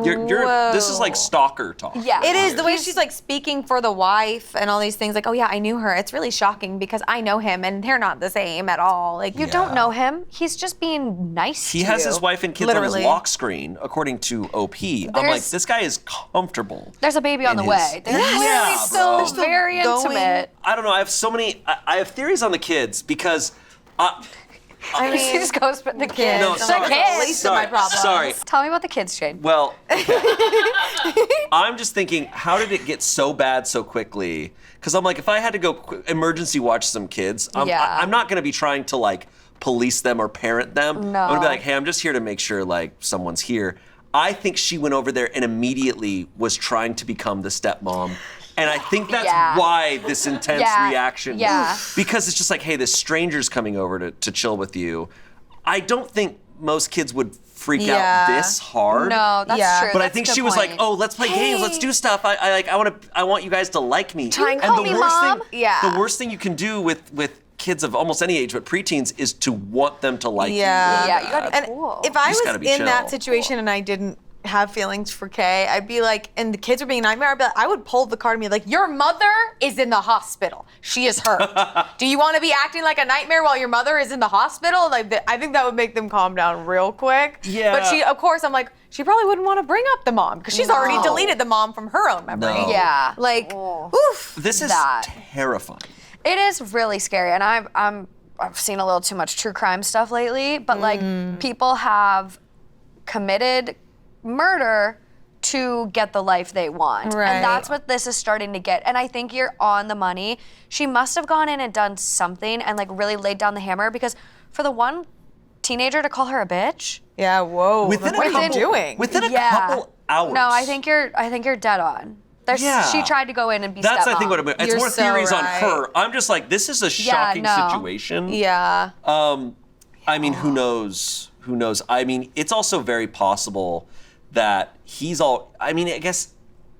you're this is like stalker talk. Yeah. It is the way she's like speaking for the wife and all these things. Like, oh yeah, I knew her. It's really shocking because I know him and they're not the same at all. Like, You don't know him. He's just being nice He to has you. his wife and kids Literally. on his lock screen, according to OP. I'm like, There's- this guy is comfortable. There's a baby on in the his- way. They're Yeah, clearly bro. still They're still very going. intimate. I don't know. I have so many. I have theories on the kids because. I mean, She just goes for the kids. No, It's sorry. like the least of my problems. Sorry. Tell me about the kids, Shane. Well, okay. I'm just thinking, how did it get so bad so quickly? Because I'm like, if I had to go emergency watch some kids, Yeah. I'm not going to be trying to like police them or parent them. No. I'm going to be like, hey, I'm just here to make sure like someone's here. I think she went over there and immediately was trying to become the stepmom. And I think that's Yeah. why this intense Yeah. reaction. Yeah. Because it's just like, hey, this stranger's coming over to chill with you. I don't think most kids would freak out Yeah. this hard. No, that's Yeah. true. But I That's a think good she was like, point. "Oh, let's play games, let's do stuff. I want you guys to like me." Try and and call the me worst Mom. thing, Yeah. the worst thing you can do with kids of almost any age, but preteens, is to want them to like Yeah. you. Yeah, you gotta be And cool. if I You just was gotta be in chill. that situation and I didn't have feelings for Kay, I'd be like, and the kids were being a nightmare, I'd be like, I would pull the card and be like, your mother is in the hospital. She is hurt. Do you want to be acting like a nightmare while your mother is in the hospital? Like, I think that would make them calm down real quick. Yeah. But she, of course, I'm like, she probably wouldn't want to bring up the mom because she's already No. deleted the mom from her own memory. No. Yeah. Like, Oh. oof. This is That. terrifying. It is really scary, and I've seen a little too much true crime stuff lately. But like, people have committed murder to get the life they want, Right. and that's what this is starting to get. And I think you're on the money. She must have gone in and done something and like really laid down the hammer, because for the one teenager to call her a bitch. Yeah, whoa. Within what a are couple, you doing? Within a Yeah. couple hours. No, I think you're dead on. Yeah. She tried to go in and be That's stepmom. I think what it's You're more so theories on right. her. I'm just like, this is a shocking no. situation. Yeah. I mean, who knows? Who knows? I mean, it's also very possible that I mean, I guess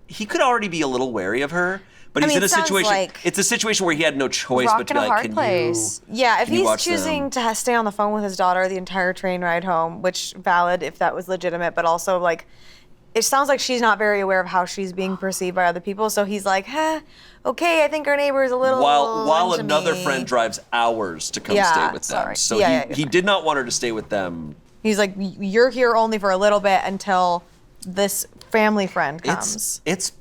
he could already be a little wary of her, but I he's mean, in a it sounds situation. like- It's a situation where he had no choice Rock but to in be a like, hard can place. Yeah, if Can you he's watch choosing them? to stay on the phone with his daughter the entire train ride home, which valid if that was legitimate, but also like, it sounds like she's not very aware of how she's being perceived by other people. So he's like, okay, I think our neighbor is a little. while into another me. friend drives hours to come Yeah, stay with them. sorry. So Yeah, he did not want her to stay with them. He's like, you're here only for a little bit until this family friend comes. It's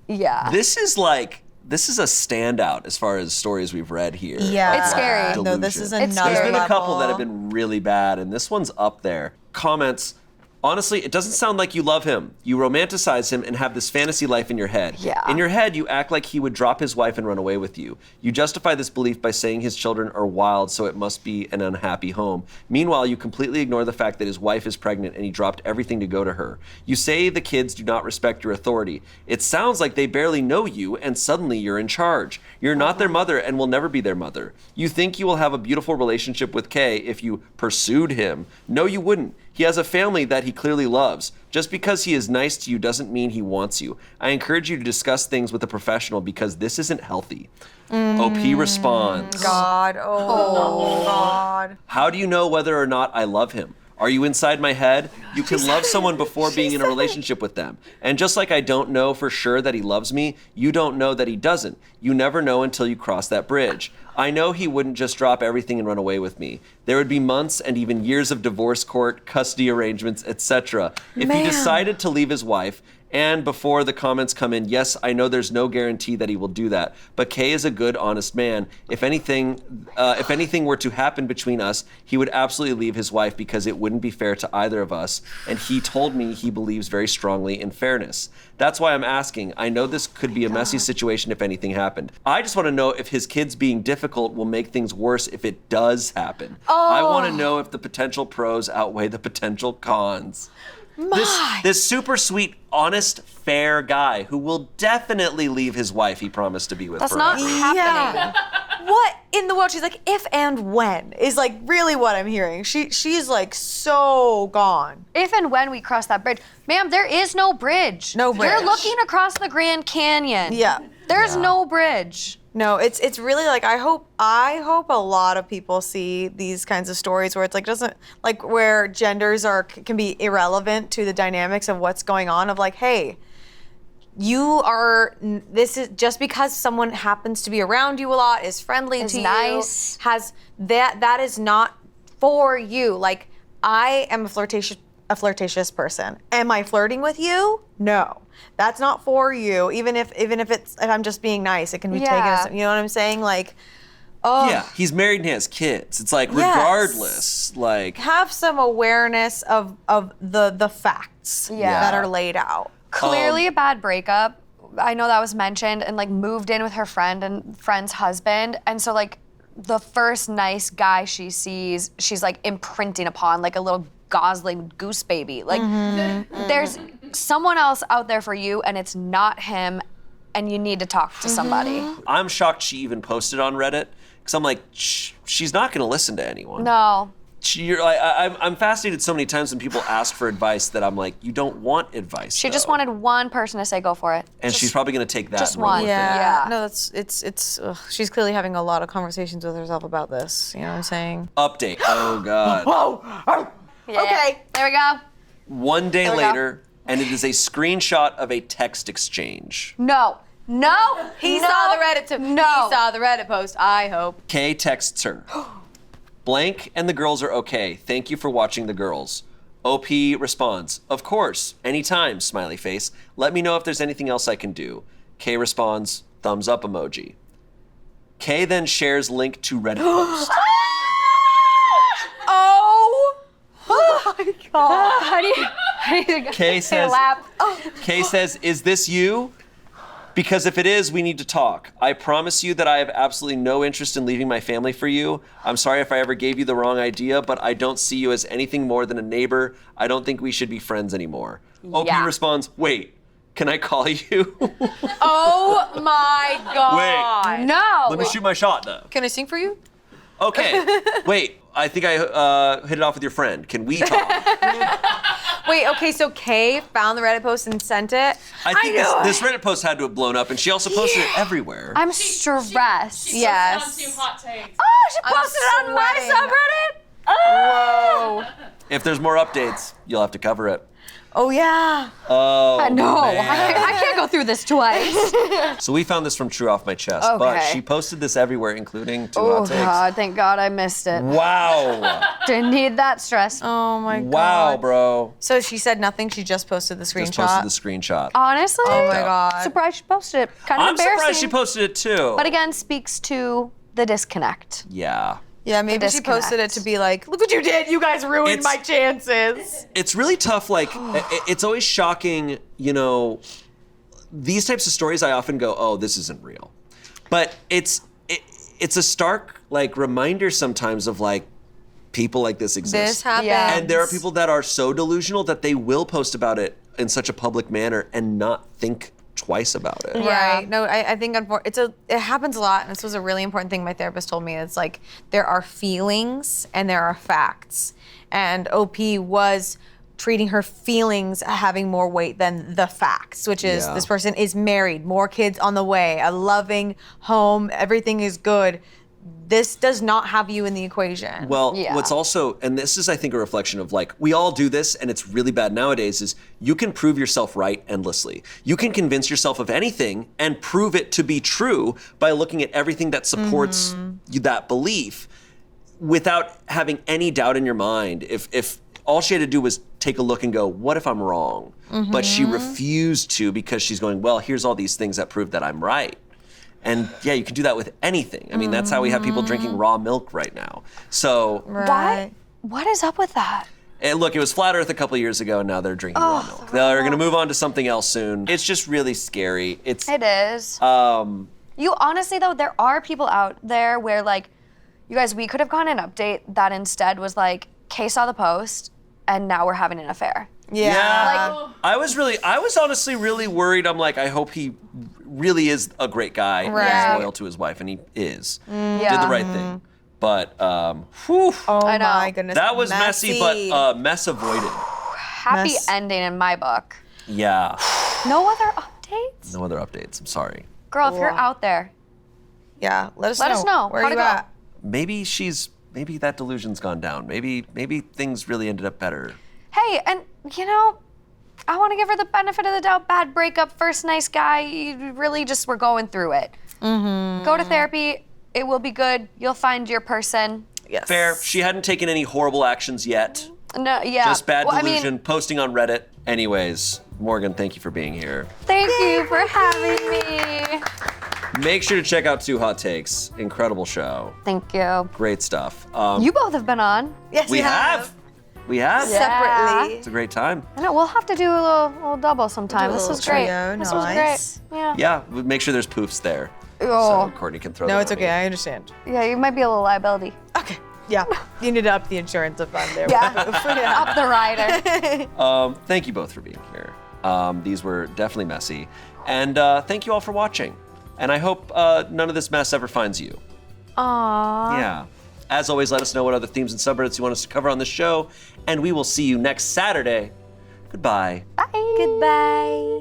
Yeah. this is a standout as far as stories we've read here. Yeah, It's scary. No, this is Delusion. It's another. There's been a level. couple that have been really bad, and this one's up there. Comments. Honestly, it doesn't sound like you love him. You romanticize him and have this fantasy life in your head. Yeah. In your head, you act like he would drop his wife and run away with you. You justify this belief by saying his children are wild, so it must be an unhappy home. Meanwhile, you completely ignore the fact that his wife is pregnant and he dropped everything to go to her. You say the kids do not respect your authority. It sounds like they barely know you, and suddenly you're in charge. You're not their mother and will never be their mother. You think you will have a beautiful relationship with Kay if you pursued him. No, you wouldn't. He has a family that he clearly loves. Just because he is nice to you doesn't mean he wants you. I encourage you to discuss things with a professional because this isn't healthy. OP responds. God. Oh, God. How do you know whether or not I love him? Are you inside my head? You can love someone before being in a relationship with them. And just like I don't know for sure that he loves me, you don't know that he doesn't. You never know until you cross that bridge. I know he wouldn't just drop everything and run away with me. There would be months and even years of divorce court, custody arrangements, etc. If he decided to leave his wife, and before the comments come in, yes, I know there's no guarantee that he will do that, but Kay is a good, honest man. If anything were to happen between us, he would absolutely leave his wife because it wouldn't be fair to either of us, and he told me he believes very strongly in fairness. That's why I'm asking. I know this could be a messy situation if anything happened. I just want to know if his kids being difficult will make things worse if it does happen. I want to know if the potential pros outweigh the potential cons. This super sweet, honest, fair guy who will definitely leave his wife he promised to be with That's forever. not happening. Yeah. What in the world? She's like, if and when is like really what I'm hearing. She's like so gone. If and when we cross that bridge. Ma'am, there is no bridge. No bridge. You're looking across the Grand Canyon. Yeah. There's no bridge. No, it's really like I hope a lot of people see these kinds of stories where it's like doesn't like where genders can be irrelevant to the dynamics of what's going on of like, hey, this is just because someone happens to be around you a lot, is friendly Is to nice. you, has that is not for you. Like I am a flirtatious person. Am I flirting with you? No. That's not for you. Even if I'm just being nice, it can be taken as, you know what I'm saying? Like, oh. Yeah, he's married and he has kids. It's like, Yes. regardless, like... Have some awareness of the facts that are laid out. Clearly a bad breakup. I know that was mentioned, and like moved in with her friend and friend's husband. And so like the first nice guy she sees, she's like imprinting upon like a little gosling goose baby. Like there's someone else out there for you and it's not him, and you need to talk to somebody. I'm shocked she even posted on Reddit, because I'm like, she's not going to listen to anyone. No. I'm fascinated so many times when people ask for advice that I'm like, you don't want advice. She just though. wanted one person to say go for it. And she's probably going to take that. just and run one. with it. Yeah. No, she's clearly having a lot of conversations with herself about this. You know what I'm saying? Update. Oh, God. Whoa. Yeah. Okay. There we go. One day There we go. later, and it is a screenshot of a text exchange. No. He saw the Reddit post, I hope. Kay texts her. Blank and the girls are okay. Thank you for watching the girls. OP responds, of course, anytime, smiley face. Let me know if there's anything else I can do. Kay responds, thumbs up emoji. Kay then shares link to Reddit post. Oh my God. How do you Kay says, lap? Kay says, is this you? Because if it is, we need to talk. I promise you that I have absolutely no interest in leaving my family for you. I'm sorry if I ever gave you the wrong idea, but I don't see you as anything more than a neighbor. I don't think we should be friends anymore. OP Yeah. responds, wait, can I call you? Oh my God. No. Let me shoot my shot though. Can I sing for you? Okay, wait, I think I hit it off with your friend. Can we talk? Wait, okay, so Kay found the Reddit post and sent it. I think this Reddit post had to have blown up, and she also posted it everywhere. I'm stressed. She Yes. posted on 2 hot takes. Oh, she posted it on my sweating. subreddit. Oh. If there's more updates, you'll have to cover it. Oh yeah. Oh, No, man. I can't go through this twice. So we found this from True Off My Chest, but Okay. she posted this everywhere, including two Oh hot takes. God, thank God I missed it. Wow. Didn't need that stress. Oh my God. Wow, bro. So she said nothing. She just posted the screenshot. Just posted the screenshot. Honestly, Oh my God. surprised she posted it. Kind of I'm embarrassing. surprised she posted it too. But again, speaks to the disconnect. Yeah. Yeah, maybe she posted it to be like, look what you did. You guys ruined It's- my chances. It's really tough. Like, it's always shocking, you know, these types of stories, I often go, oh, this isn't real. But it's a stark, like, reminder sometimes of, like, people like this exist. This happened. Yeah. And there are people that are so delusional that they will post about it in such a public manner and not think twice about it. Yeah. Right. No, I think it happens a lot, and this was a really important thing my therapist told me. It's like there are feelings and there are facts, and OP was treating her feelings having more weight than the facts, which is Yeah. this person is married, more kids on the way, a loving home, everything is good. This does not have you in the equation. Well, Yeah. what's also, and this is, I think, a reflection of like, we all do this and it's really bad nowadays, is you can prove yourself right endlessly. You can convince yourself of anything and prove it to be true by looking at everything that supports that belief without having any doubt in your mind. If all she had to do was take a look and go, what if I'm wrong? But she refused to because she's going, well, here's all these things that prove that I'm right. And yeah, you can do that with anything. I mean, that's how we have people drinking raw milk right now. So, right. What is up with that? and look, it was Flat Earth a couple years ago, and now they're drinking raw milk. They're going to move on to something else soon. It's just really scary. It is. Um, You honestly though, there are people out there where like, you guys, we could have gotten an update that instead was like, Kay saw the post, and now we're having an affair. Yeah. I was honestly really worried. I'm like, I hope he really is a great guy and Right. is loyal to his wife, and he is. Yeah. Did the right thing. But, whew, Oh I know. my goodness. that was messy, but mess avoided. Happy Mess. ending in my book. Yeah. No other updates? No other updates. I'm sorry. Girl, if you're Cool. out there, Yeah. Let us let know. us know. Where How'd you it go? at? Maybe that delusion's gone down. Maybe things really ended up better. Hey, and you know, I want to give her the benefit of the doubt. Bad breakup, first nice guy. You really just were going through it. Go to therapy. It will be good. You'll find your person. Yes. Fair. She hadn't taken any horrible actions yet. No, yeah. Just bad Well, delusion, I mean, posting on Reddit. Anyways, Morgan, thank you for being here. thank you for having me. Make sure to check out Two Hot Takes. Incredible show. Thank you. Great stuff. You both have been on. Yes, we have. We have. Yeah. Separately. It's a great time. I know, we'll have to do a little double sometime. Do a This little was great. trio, This nice. was great. Yeah. Yeah, make sure there's poofs there. Oh. So Courtney can throw No, them it's at okay. me. I understand. Yeah, you might be a little liability. Okay. Yeah. You need to up the insurance if I'm there. Yeah. Yeah. Up the rider. Thank you both for being here. These were definitely messy. And thank you all for watching. And I hope none of this mess ever finds you. Aww. Yeah. As always, let us know what other themes and subreddits you want us to cover on the show. And we will see you next Saturday. Goodbye. Bye. Goodbye.